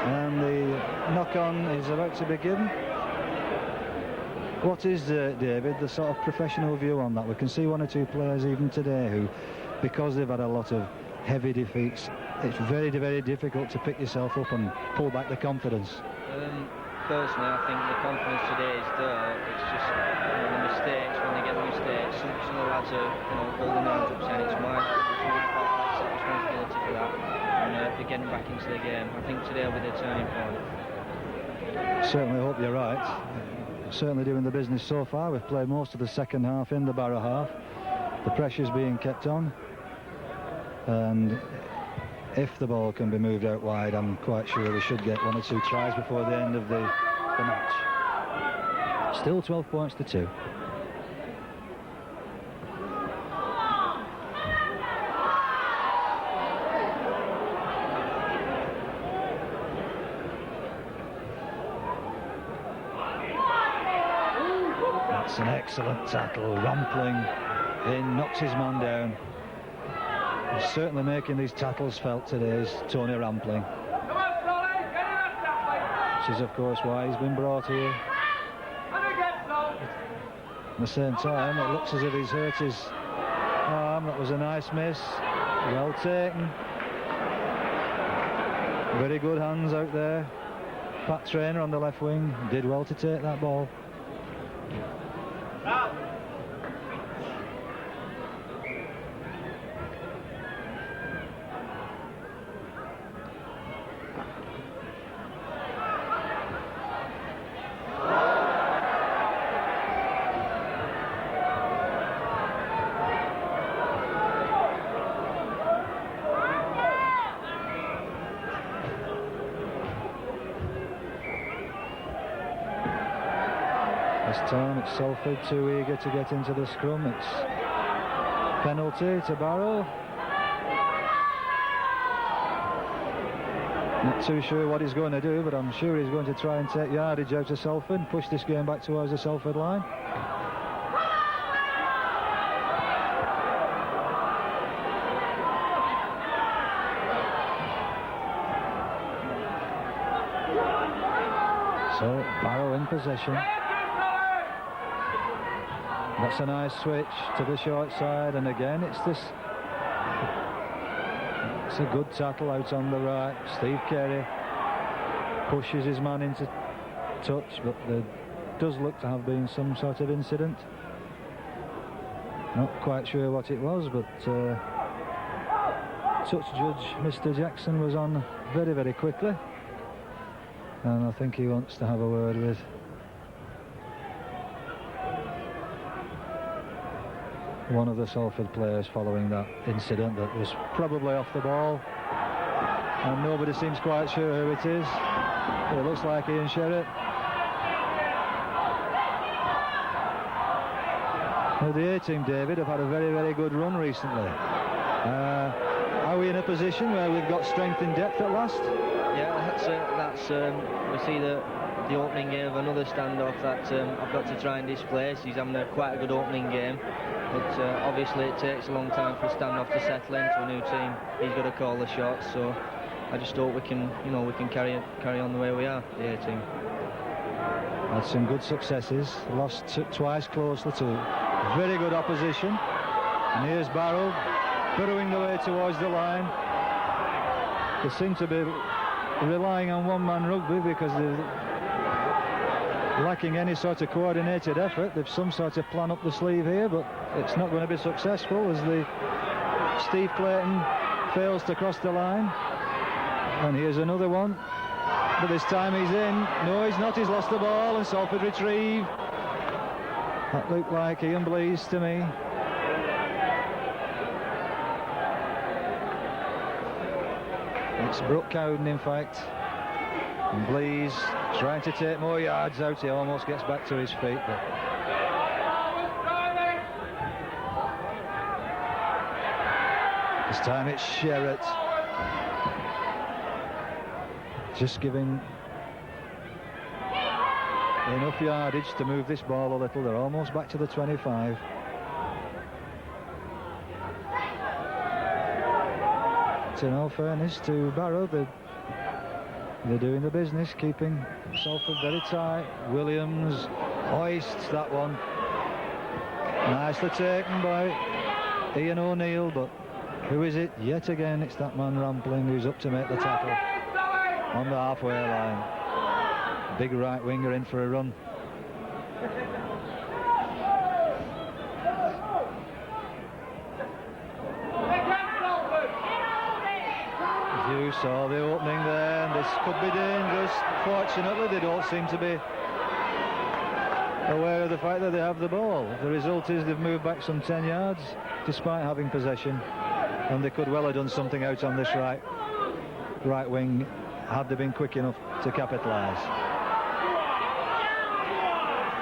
And the knock-on is about to begin. What is, David, the sort of professional view on that? We can see one or two players even today who, because they've had a lot of heavy defeats, it's very, very difficult to pick yourself up and pull back the confidence. personally, I think the confidence today is there. It's just the mistakes, when they get the mistakes, some of the lads are holding their hands up saying it's my fault, I take responsibility for that, and they're getting back into the game. I think today will be the turning point. Certainly hope you're right. Certainly doing the business so far. We've played most of the second half in the Barrow half. The pressure's being kept on, and if the ball can be moved out wide, I'm quite sure we should get 1 or 2 tries before the end of the match. Still 12 points to 2. That's an excellent tackle. Rampling in, knocks his man down. He's certainly making these tackles felt today, is Tony Rampling. Which is, of course, why he's been brought here. At the same time, it looks as if he's hurt his arm. That was a nice miss. Well taken. Very good hands out there. Pat Trainer on the left wing did well to take that ball. This time it's Salford too eager to get into the scrum. It's penalty to Barrow. Not too sure what he's going to do, but I'm sure he's going to try and take yardage out of Salford, push this game back towards the Salford line. So Barrow in possession. That's a nice switch to the short side, and again it's a good tackle out on the right. Steve Carey pushes his man into touch, but there does look to have been some sort of incident. Not quite sure what it was, but touch judge Mr. Jackson was on very, very quickly, and I think he wants to have a word with one of the Salford players following that incident that was probably off the ball, and nobody seems quite sure who it is. It looks like Ian Sherritt. Now the A-team, David, have had a very, very good run recently. Are we in a position where we've got strength in depth at last? Yeah, that's we see the opening game of another standoff that I've got to try and displace. He's having quite a good opening game, but obviously it takes a long time for a standoff to settle into a new team. He's got to call the shots, so I just hope we can carry on the way we are, the A-team. Had some good successes, lost twice closely to very good opposition, and here's Barrow burrowing the way towards the line. They seem to be relying on one-man rugby because they're lacking any sort of coordinated effort. They've some sort of plan up the sleeve here, but it's not going to be successful as Steve Clayton fails to cross the line. And here's another one, but this time he's in. No, he's not. He's lost the ball, and Salford retrieve. That looked like Ian Blease to me. It's Brooke Cowden, in fact. And Blease trying to take more yards out. He almost gets back to his feet, but this time it's Sherritt. Just giving enough yardage to move this ball a little. They're almost back to the 25. But in all fairness to Barrow, they're doing the business, keeping Salford very tight. Williams hoists that one. Nicely taken by Ian O'Neill, but who is it? Yet again, it's that man Rampling who's up to make the tackle on the halfway line. big right winger in for a run. As you saw the opening there, and this could be dangerous. Fortunately, they don't seem to be aware of the fact that they have the ball. The result is they've moved back some 10 yards despite having possession, and they could well have done something out on this right wing had they been quick enough to capitalise.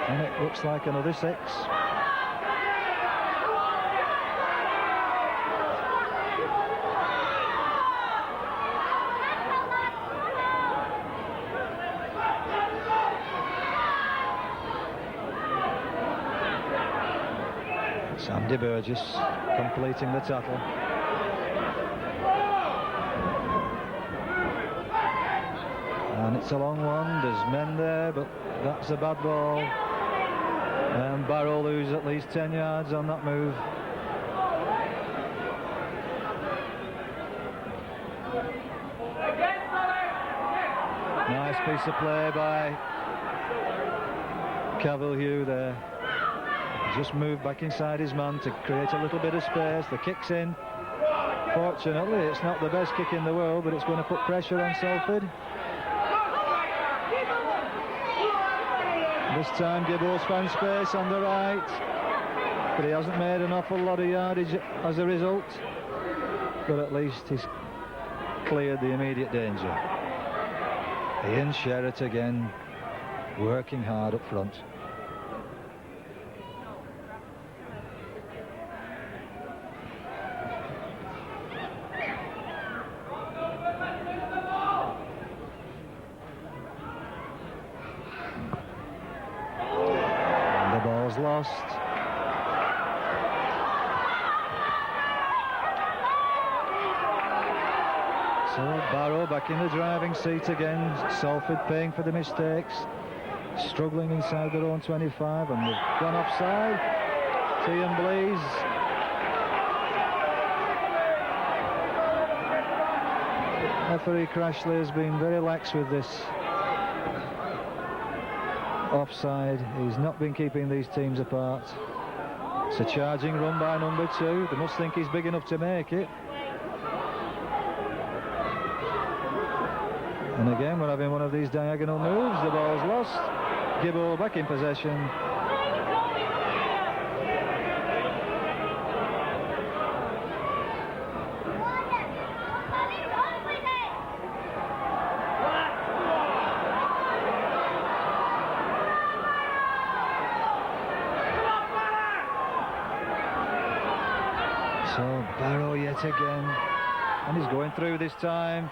And it looks like another 6. Sandy Burgess completing the tackle. And it's a long one, there's men there, but that's a bad ball. And Barrow lose at least 10 yards on that move. Nice piece of play by Cavalier there. Just moved back inside his man to create a little bit of space. The kick's in. Fortunately, it's not the best kick in the world, but it's going to put pressure on Salford. This time Gibbo's found space on the right, but he hasn't made an awful lot of yardage as a result. But at least he's cleared the immediate danger. Ian Sherratt again, working hard up front. Lost. So Barrow back in the driving seat again. Salford paying for the mistakes, struggling inside their own 25, and they've gone offside. Ian Blease. Referee Crashley has been very lax with this offside. He's not been keeping these teams apart. It's a charging run by number 2. They must think he's big enough to make it. And again, we're having one of these diagonal moves. The ball's lost. Gibbo back in possession. So Barrow yet again, and he's going through this time.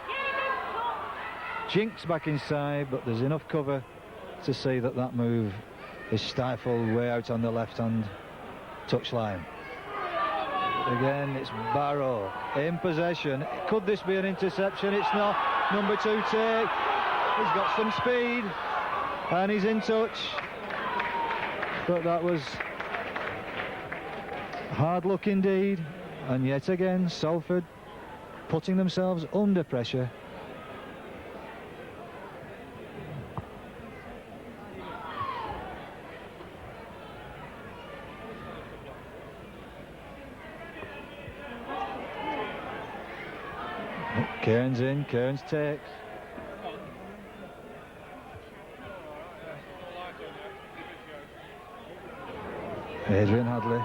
Jinks back inside, but there's enough cover to see that that move is stifled way out on the left-hand touchline. Again, it's Barrow in possession. Could this be an interception? It's not. Number 2 take. He's got some speed, and he's in touch. But that was hard luck indeed. And yet again, Salford putting themselves under pressure. Cairns in, Cairns takes. Adrian Hadley.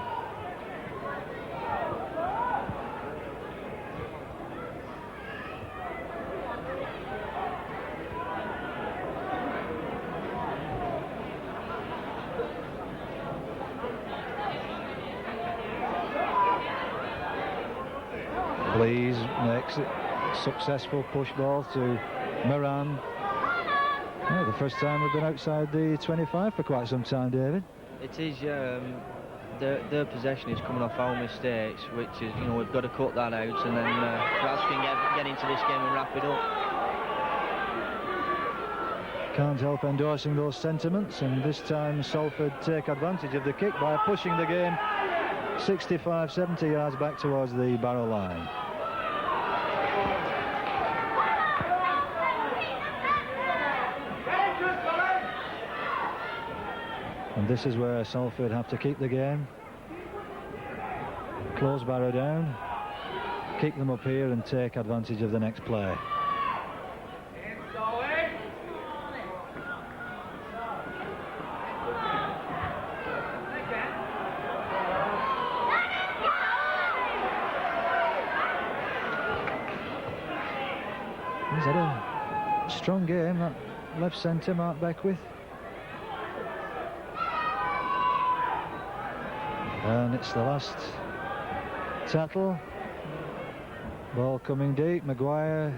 Blease makes it successful push ball to Moran. Yeah, the first time we've been outside the 25 for quite some time, David. It is. Their possession is coming off our mistakes, which is, you know, we've got to cut that out, and then perhaps we can get into this game and wrap it up. Can't help endorsing those sentiments, and this time Salford take advantage of the kick by pushing the game 65-70 yards back towards the Barrow line. And this is where Salford have to keep the game. Close Barrow down, keep them up here and take advantage of the next play. He's had a strong game, that left centre, Mark Beckwith. And it's the last tattle. Ball coming deep. Maguire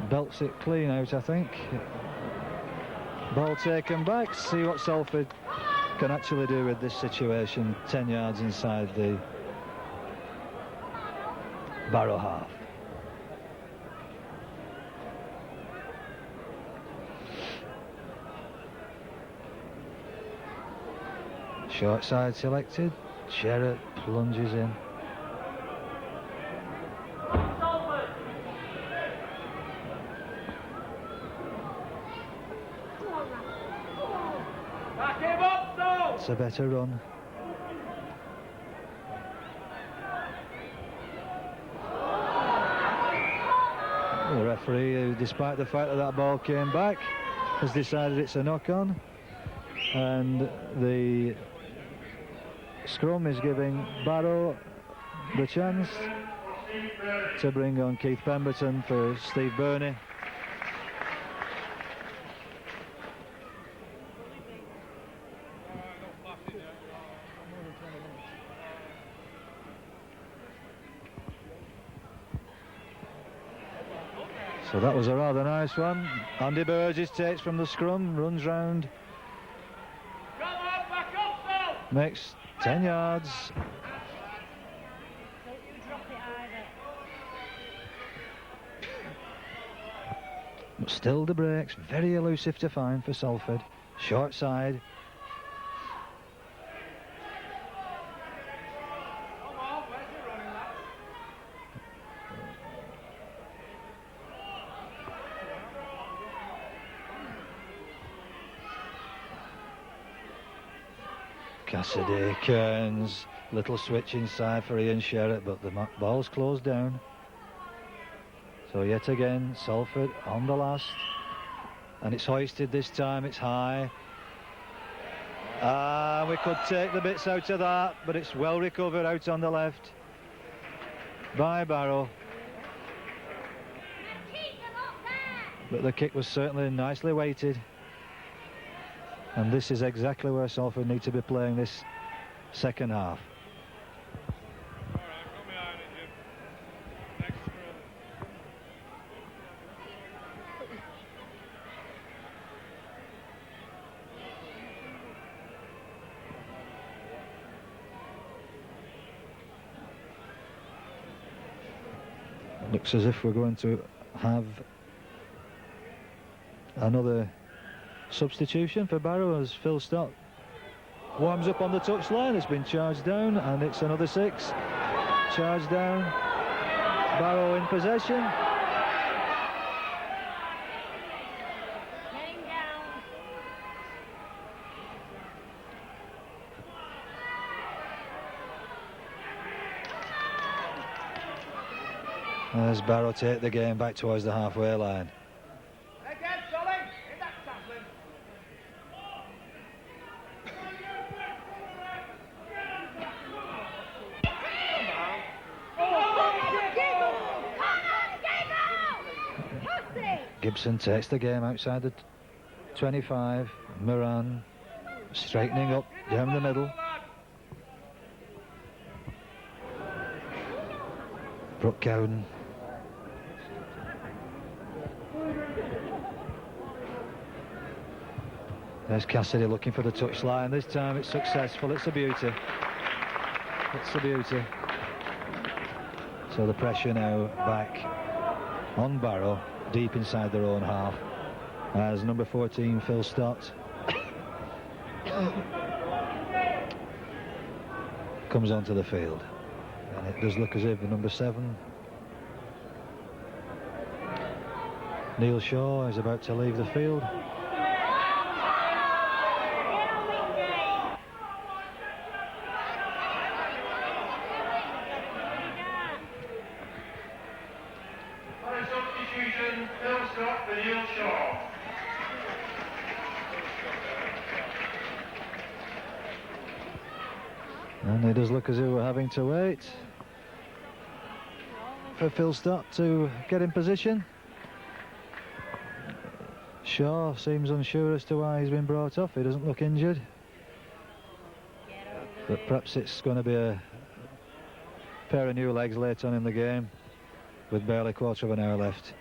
belts it clean out, I think. Ball taken back. See what Salford can actually do with this situation. 10 yards inside the Barrow half. Short side selected. Sherratt plunges in. It's a better run. The referee, despite the fact that ball came back, has decided it's a knock-on, and the scrum is giving Barrow the chance to bring on Keith Pemberton for Steve Burney. So that was a rather nice one. Andy Burgess takes from the scrum, runs round, makes 10 yards. But still the breaks, very elusive to find for Salford. Short side. Cassidy, Kearns, little switch inside for Ian Sherratt, but the ball's closed down. So yet again, Salford on the last, and it's hoisted this time, it's high. We could take the bits out of that, but it's well recovered out on the left by Barrow. But the kick was certainly nicely weighted. And this is exactly where Salford need to be playing this second half. Looks as if we're going to have another substitution for Barrow as Phil Stott warms up on the touchline. It's been charged down, and it's another 6. Charged down. Barrow in possession. As Barrow take the game back towards the halfway line. Gibson takes the game outside the 25. Moran straightening up down the middle. Brooke Cowden. There's Cassidy looking for the touchline. This time it's successful. It's a beauty. It's a beauty. So the pressure now back on Barrow, deep inside their own half, as number 14 Phil Stott comes onto the field, and it does look as if number 7 Neil Shaw is about to leave the field. And it does look as if we're having to wait for Phil Stott to get in position. Shaw seems unsure as to why he's been brought off. He doesn't look injured. But perhaps it's going to be a pair of new legs later on in the game with barely a quarter of an hour left.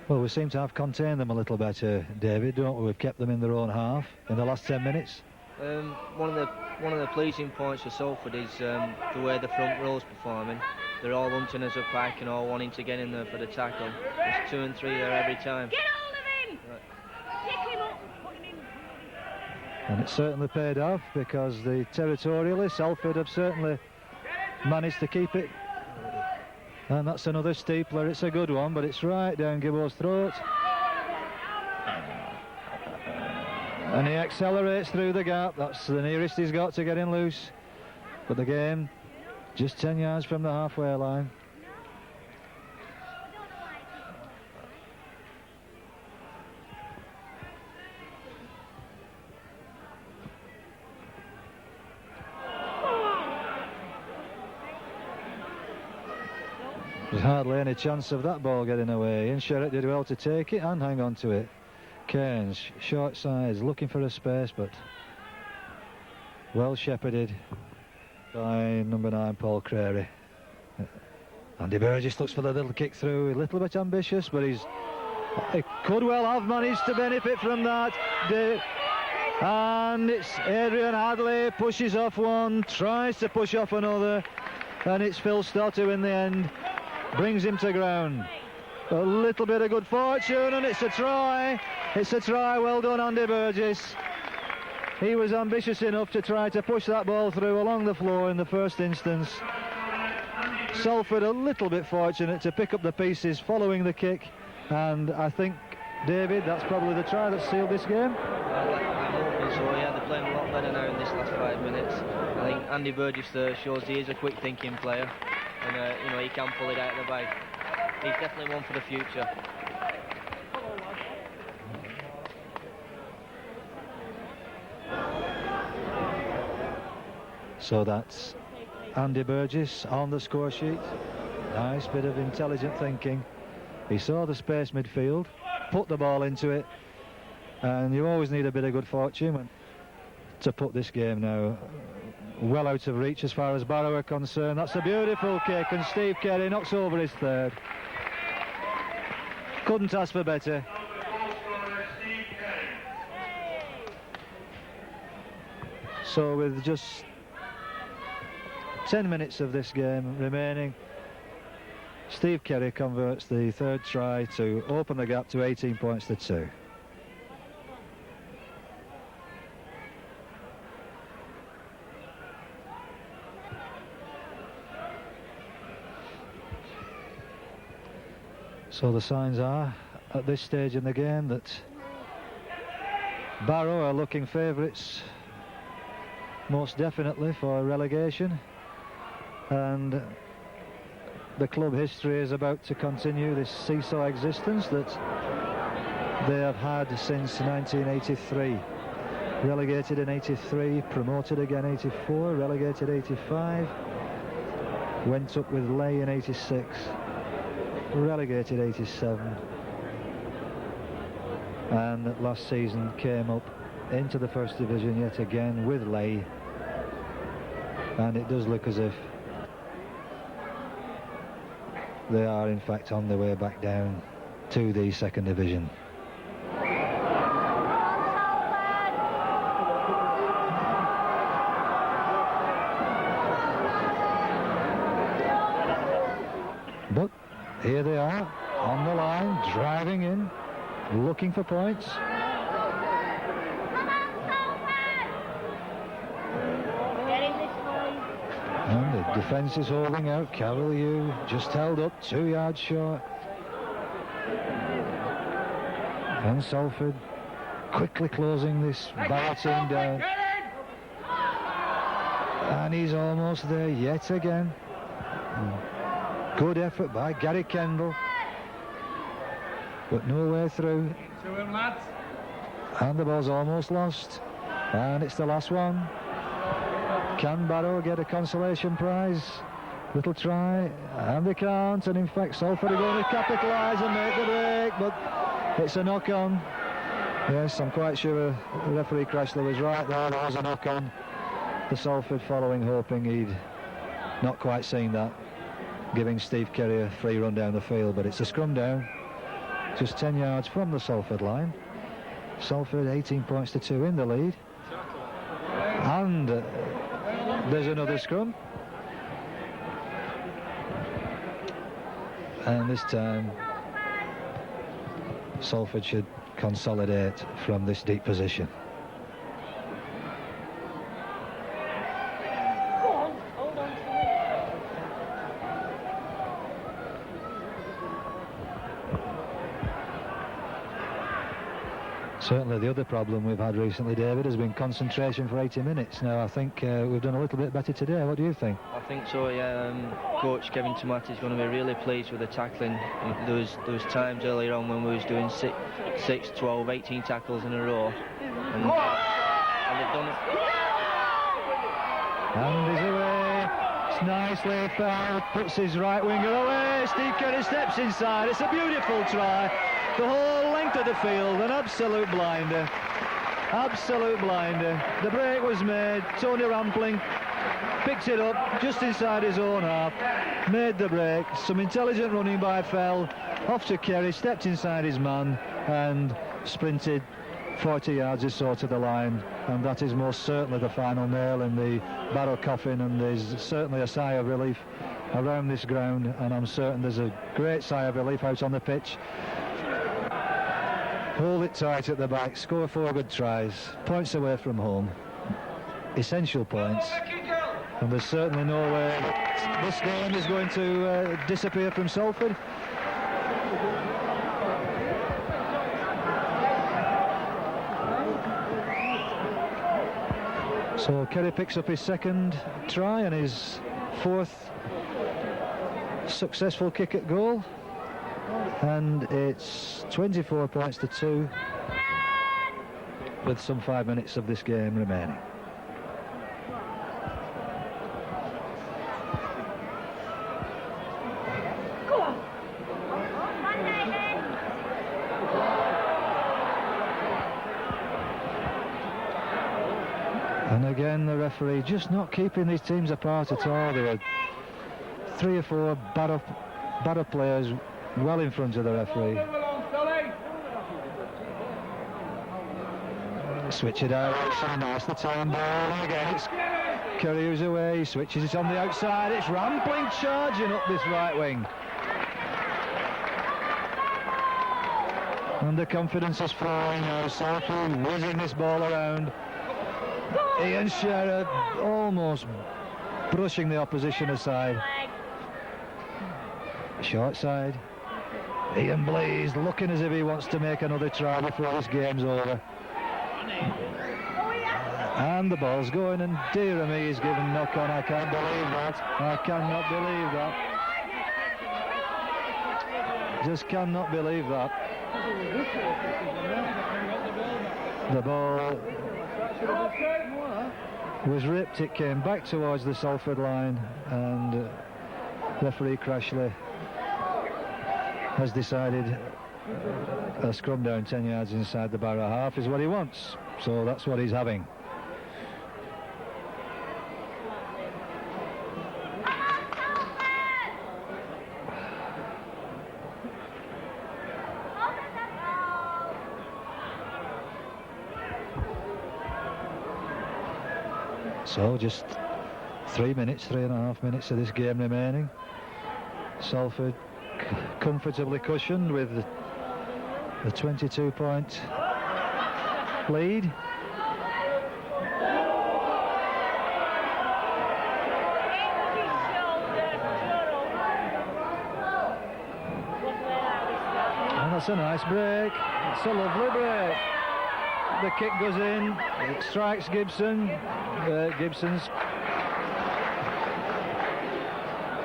Well, we seem to have contained them a little better, David, don't we? We've kept them in their own half in the last 10 minutes. One of the pleasing points for Salford is the way the front row's performing. They're all hunting as a pack and all wanting to get in there for the tackle. There's 2 and 3 there every time. Get hold of him! Right. Pick him up and put him in. And it certainly paid off, because the territorially, Salford have certainly managed to keep it. And that's another steepler. It's a good one, but it's right down Gibbo's throat. And he accelerates through the gap. That's the nearest he's got to getting loose. But the game just 10 yards from the halfway line. There's hardly any chance of that ball getting away. Insherritt did well to take it and hang on to it. Cairns, short sides, looking for a space, but well shepherded by number 9, Paul Crary. Andy Burgess looks for the little kick through, a little bit ambitious, but he could well have managed to benefit from that. And it's Adrian Hadley, pushes off one, tries to push off another, and it's Phil Stott who in the end brings him to ground. A little bit of good fortune, and it's a try. It's a try. Well done, Andy Burgess. He was ambitious enough to try to push that ball through along the floor in the first instance. Salford a little bit fortunate to pick up the pieces following the kick, and I think, David, that's probably the try that sealed this game. I'm hoping so, yeah. They're playing a lot better now in this last 5 minutes. I think Andy Burgess shows he is a quick thinking player, and he can pull it out of the bag. He's definitely one for the future. So that's Andy Burgess on the score sheet. Nice bit of intelligent thinking. He saw the space midfield, put the ball into it, and you always need a bit of good fortune to put this game now well out of reach as far as Barrow are concerned. That's a beautiful kick, and Steve Carey knocks over his third. Couldn't ask for better. So with just 10 minutes of this game remaining, Steve Carey converts the third try to open the gap to 18 points to 2. So the signs are, at this stage in the game, that Barrow are looking favourites most definitely for relegation, and the club history is about to continue this seesaw existence that they have had since 1983. Relegated in 83, promoted again 84, relegated 85, went up with Leigh in 86, relegated 87, and last season came up into the first division yet again with Leigh, and it does look as if they are in fact on their way back down to the second division. But here they are on the line, driving in, looking for points. And the defence is holding out. Carroll Yu just held up 2 yards short. And Salford quickly closing this Barrow team down. And he's almost there yet again. Good effort by Gary Kendall. but no way through. And the ball's almost lost. And it's the last one. Can Barrow get a consolation prize? Little try, and they can't, and in fact Salford are going to capitalise and make the break, but it's a knock-on. Yes, I'm quite sure referee Crashler was right there was a knock-on. The Salford following, hoping he'd not quite seen that, giving Steve Kerry a free run down the field, but it's a scrum down, just 10 yards from the Salford line. Salford 18 points to 2 in the lead, and there's another scrum. And this time Salford should consolidate from this deep position. Certainly the other problem we've had recently, David, has been concentration for 80 minutes. Now I think we've done a little bit better today. What do you think? I think so, yeah. Coach Kevin Tomat is going to be really pleased with the tackling. There was times earlier on when we was doing 6, 12, 18 tackles in a row. And they've done it. And he's away. It's nicely fouled. Puts his right winger away. Steve Kerry steps inside. It's a beautiful try. The whole length of the field, an absolute blinder. Absolute blinder. The break was made. Tony Rampling picked it up just inside his own half, made the break. Some intelligent running by Fell. Off to Kerry, stepped inside his man and sprinted 40 yards or so to the line. And that is most certainly the final nail in the Barrow coffin, and there's certainly a sigh of relief around this ground, and I'm certain there's a great sigh of relief out on the pitch. Hold it tight at the back, score 4 good tries, points away from home, essential points, and there's certainly no way that this game is going to disappear from Salford. So Kerry picks up his second try and his 4th successful kick at goal. And it's 24 points to 2 with some 5 minutes of this game remaining. And again the referee just not keeping these teams apart at all. There were 3 or 4 Barrow players well in front of the referee. Switch it out, it's so nice, the time ball again. It's Kerry who's away, he switches it on the outside. It's Rampling charging up this right wing. And the confidence is flowing now. Salford whizzing this ball around. Ian Shearer almost brushing the opposition aside. Short side. Ian Blaze looking as if he wants to make another try before this game's over. And the ball's going, and dear me, he's given knock-on. I can't believe that. I cannot believe that. Just cannot believe that. The ball was ripped. It came back towards the Salford line, and referee Crashley has decided a scrum down 10 yards inside the Barrow half is what he wants, so that's what he's having. So just 3.5 minutes of this game remaining. Salford comfortably cushioned with the 22-point lead. And that's a nice break. It's a lovely break. The kick goes in, it strikes Gibson. Gibson's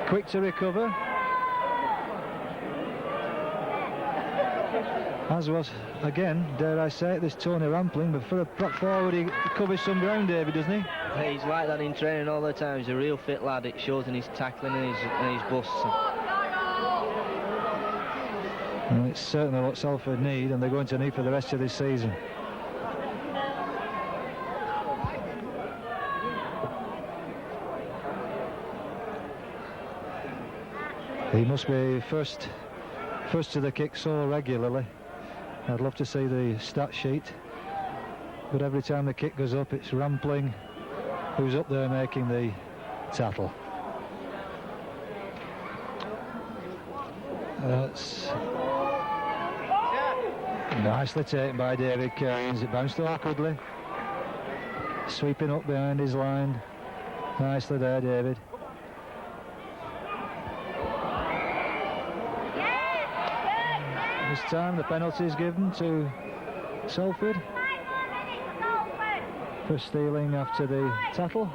quick to recover. As was, again, dare I say it, this Tony Rampling, but for a prop forward he covers some ground, David, doesn't he? Hey, he's like that in training all the time. He's a real fit lad. It shows in his tackling and his busts. Well, it's certainly what Salford need, and they're going to need for the rest of this season. He must be first to the kick so regularly. I'd love to see the stat sheet, but every time the kick goes up, it's Rampling who's up there making the tattle. That's nicely taken by David Cairns. It bounced awkwardly, sweeping up behind his line. Nicely there, David. This time the penalty is given to Salford for stealing after the tattle.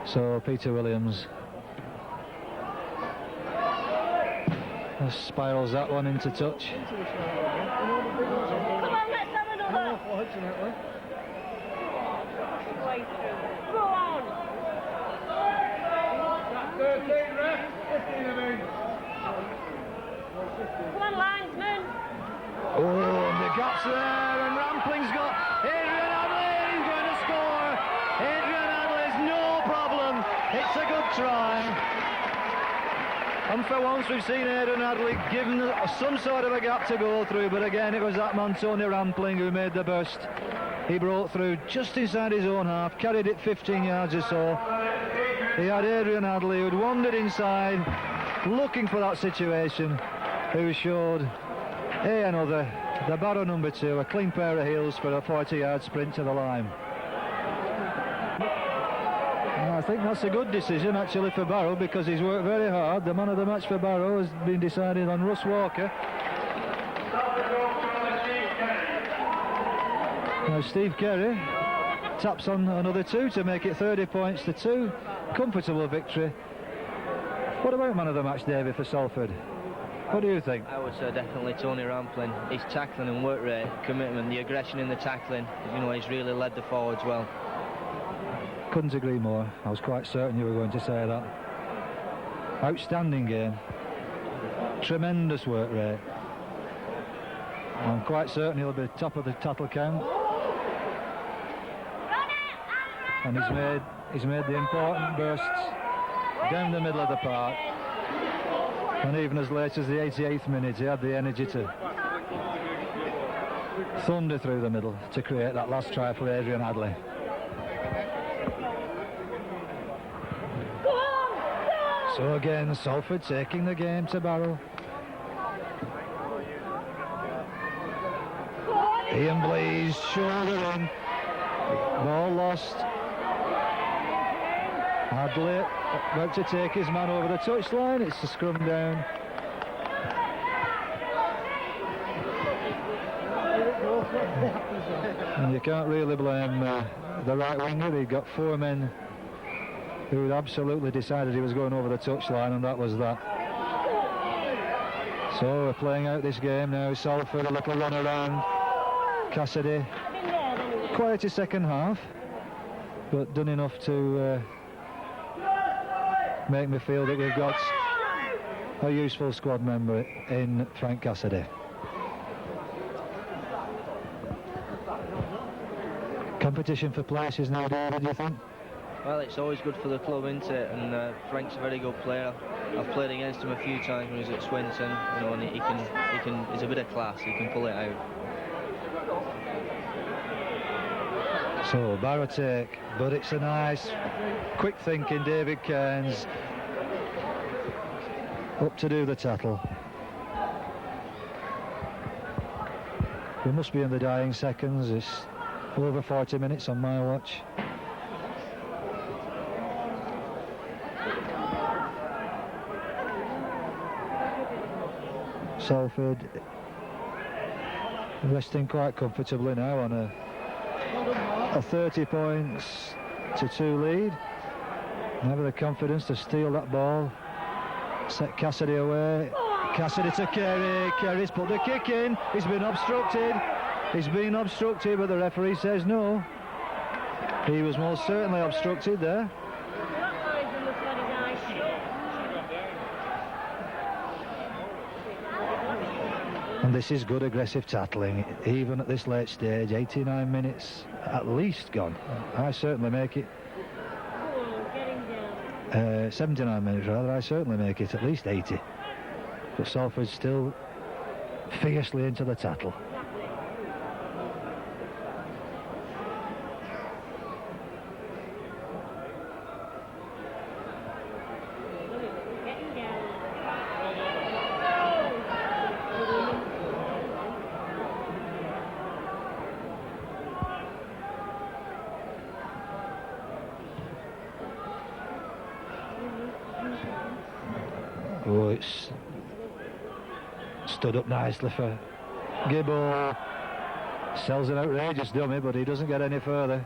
So Peter Williams spirals that one into touch. Come on, let's have another. Go on. 13, ref. 15, I mean. Come on, linesman. Oh, and the gap's there, and Rampling's got Adrian Adley. He's going to score. Adrian Adley's no problem. It's a good try. And for once we've seen Adrian Adley given some sort of a gap to go through, but again it was that man Tony Rampling who made the burst. He broke through just inside his own half, carried it 15 yards or so. He had Adrian Adley who'd wandered inside looking for that situation, who showed another, the barrow number 2, a clean pair of heels for a 40-yard sprint to the line. I think that's a good decision actually for Barrow, because he's worked very hard. The man of the match for Barrow has been decided on Russ Walker. Now Steve Carey taps on another 2 to make it 30 points to 2. Comfortable victory. What about man of the match, David, for Salford? What do you think? I would say definitely Tony Rampling. His tackling and work rate, commitment, the aggression in the tackling, he's really led the forwards well. Couldn't agree more. I was quite certain you were going to say that. Outstanding game. Tremendous work rate. I'm quite certain he'll be top of the tattle count. And he's made the important bursts down the middle of the park. And even as late as the 88th minute, he had the energy to thunder through the middle to create that last try for Adrian Adley. So again, Salford taking the game to Barrow. Ian Blease shouldering. Ball lost. Adley about to take his man over the touchline. It's a scrum down. And you can't really blame the right winger. He got 4 men who had absolutely decided he was going over the touchline, and that was that. So we're playing out this game now. Salford, a little run around. Cassidy, quite a second half, but done enough to make me feel that we've got a useful squad member in Frank Cassidy. Competition for places now, David, do you think? Well, it's always good for the club, isn't it? And Frank's a very good player. I've played against him a few times when he was at Swinton, and he can. He's a bit of class. He can pull it out. So Barrow take, but it's a nice, quick thinking David Cairns up to do the tattle. We must be in the dying seconds. It's over 40 minutes on my watch. Salford resting quite comfortably now on a 30 points to 2 lead. Never the confidence to steal that ball Set Cassidy away. Cassidy to Kerry. Kerry's put the kick in. He's been obstructed. He's been obstructed, but the referee says no. He was most certainly obstructed there. And this is good aggressive tackling, even at this late stage. 89 minutes at least gone. I certainly make it. 79 minutes rather. I certainly make it at least 80. But Salford's still fiercely into the tackle. Oh, it's stood up nicely for Gibbo. Sells an outrageous dummy, but he doesn't get any further.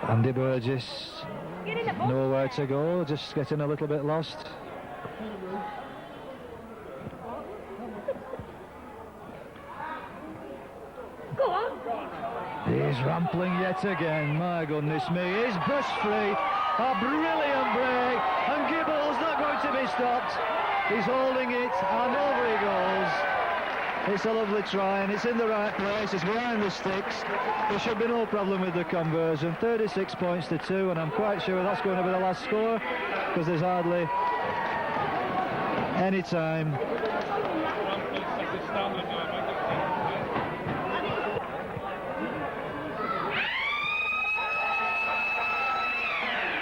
Andy Burgess, nowhere to go, just getting a little bit lost. He's rampling yet again, my goodness me. He's burst free, a brilliant break, and Gibble's not going to be stopped. He's holding it, and over he goes. It's a lovely try, and it's in the right place. It's behind the sticks. There should be no problem with the conversion. 36 points to 2, and I'm quite sure that's going to be the last score, because there's hardly any time.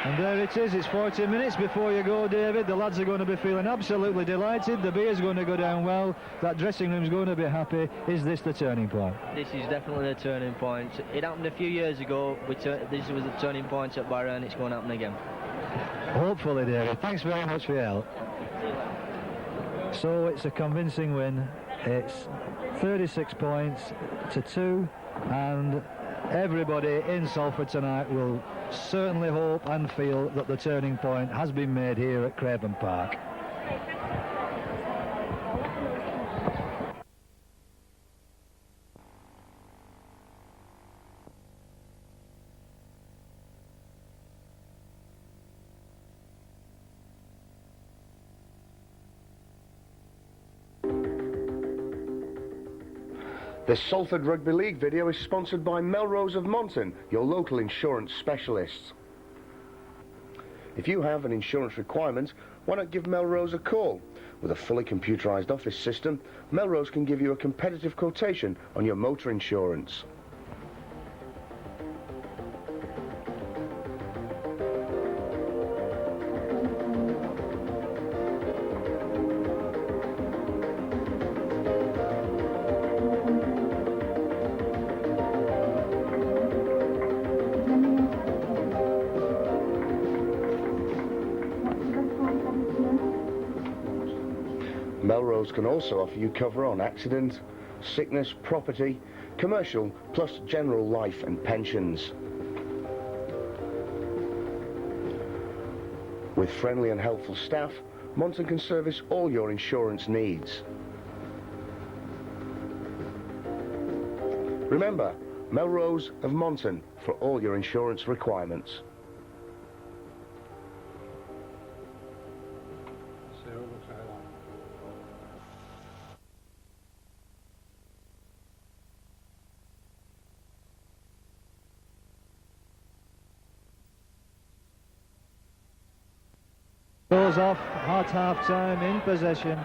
And there it is, it's 40 minutes before you go, David. The lads are going to be feeling absolutely delighted. The beer's going to go down well. That dressing room's going to be happy. Is this the turning point? This is definitely the turning point. It happened a few years ago. This was the turning point at Barrow, and it's going to happen again. Hopefully, David. Thanks very much for your help. So it's a convincing win. It's 36 points to 2, and everybody in Salford tonight will certainly hope and feel that the turning point has been made here at Craven Park. This Salford Rugby League video is sponsored by Melrose of Monton, your local insurance specialists. If you have an insurance requirement, why not give Melrose a call? With a fully computerised office system, Melrose can give you a competitive quotation on your motor insurance. Melrose can also offer you cover on accident, sickness, property, commercial, plus general life and pensions. With friendly and helpful staff, Monton can service all your insurance needs. Remember, Melrose of Monton for all your insurance requirements. Goes off at half time in possession.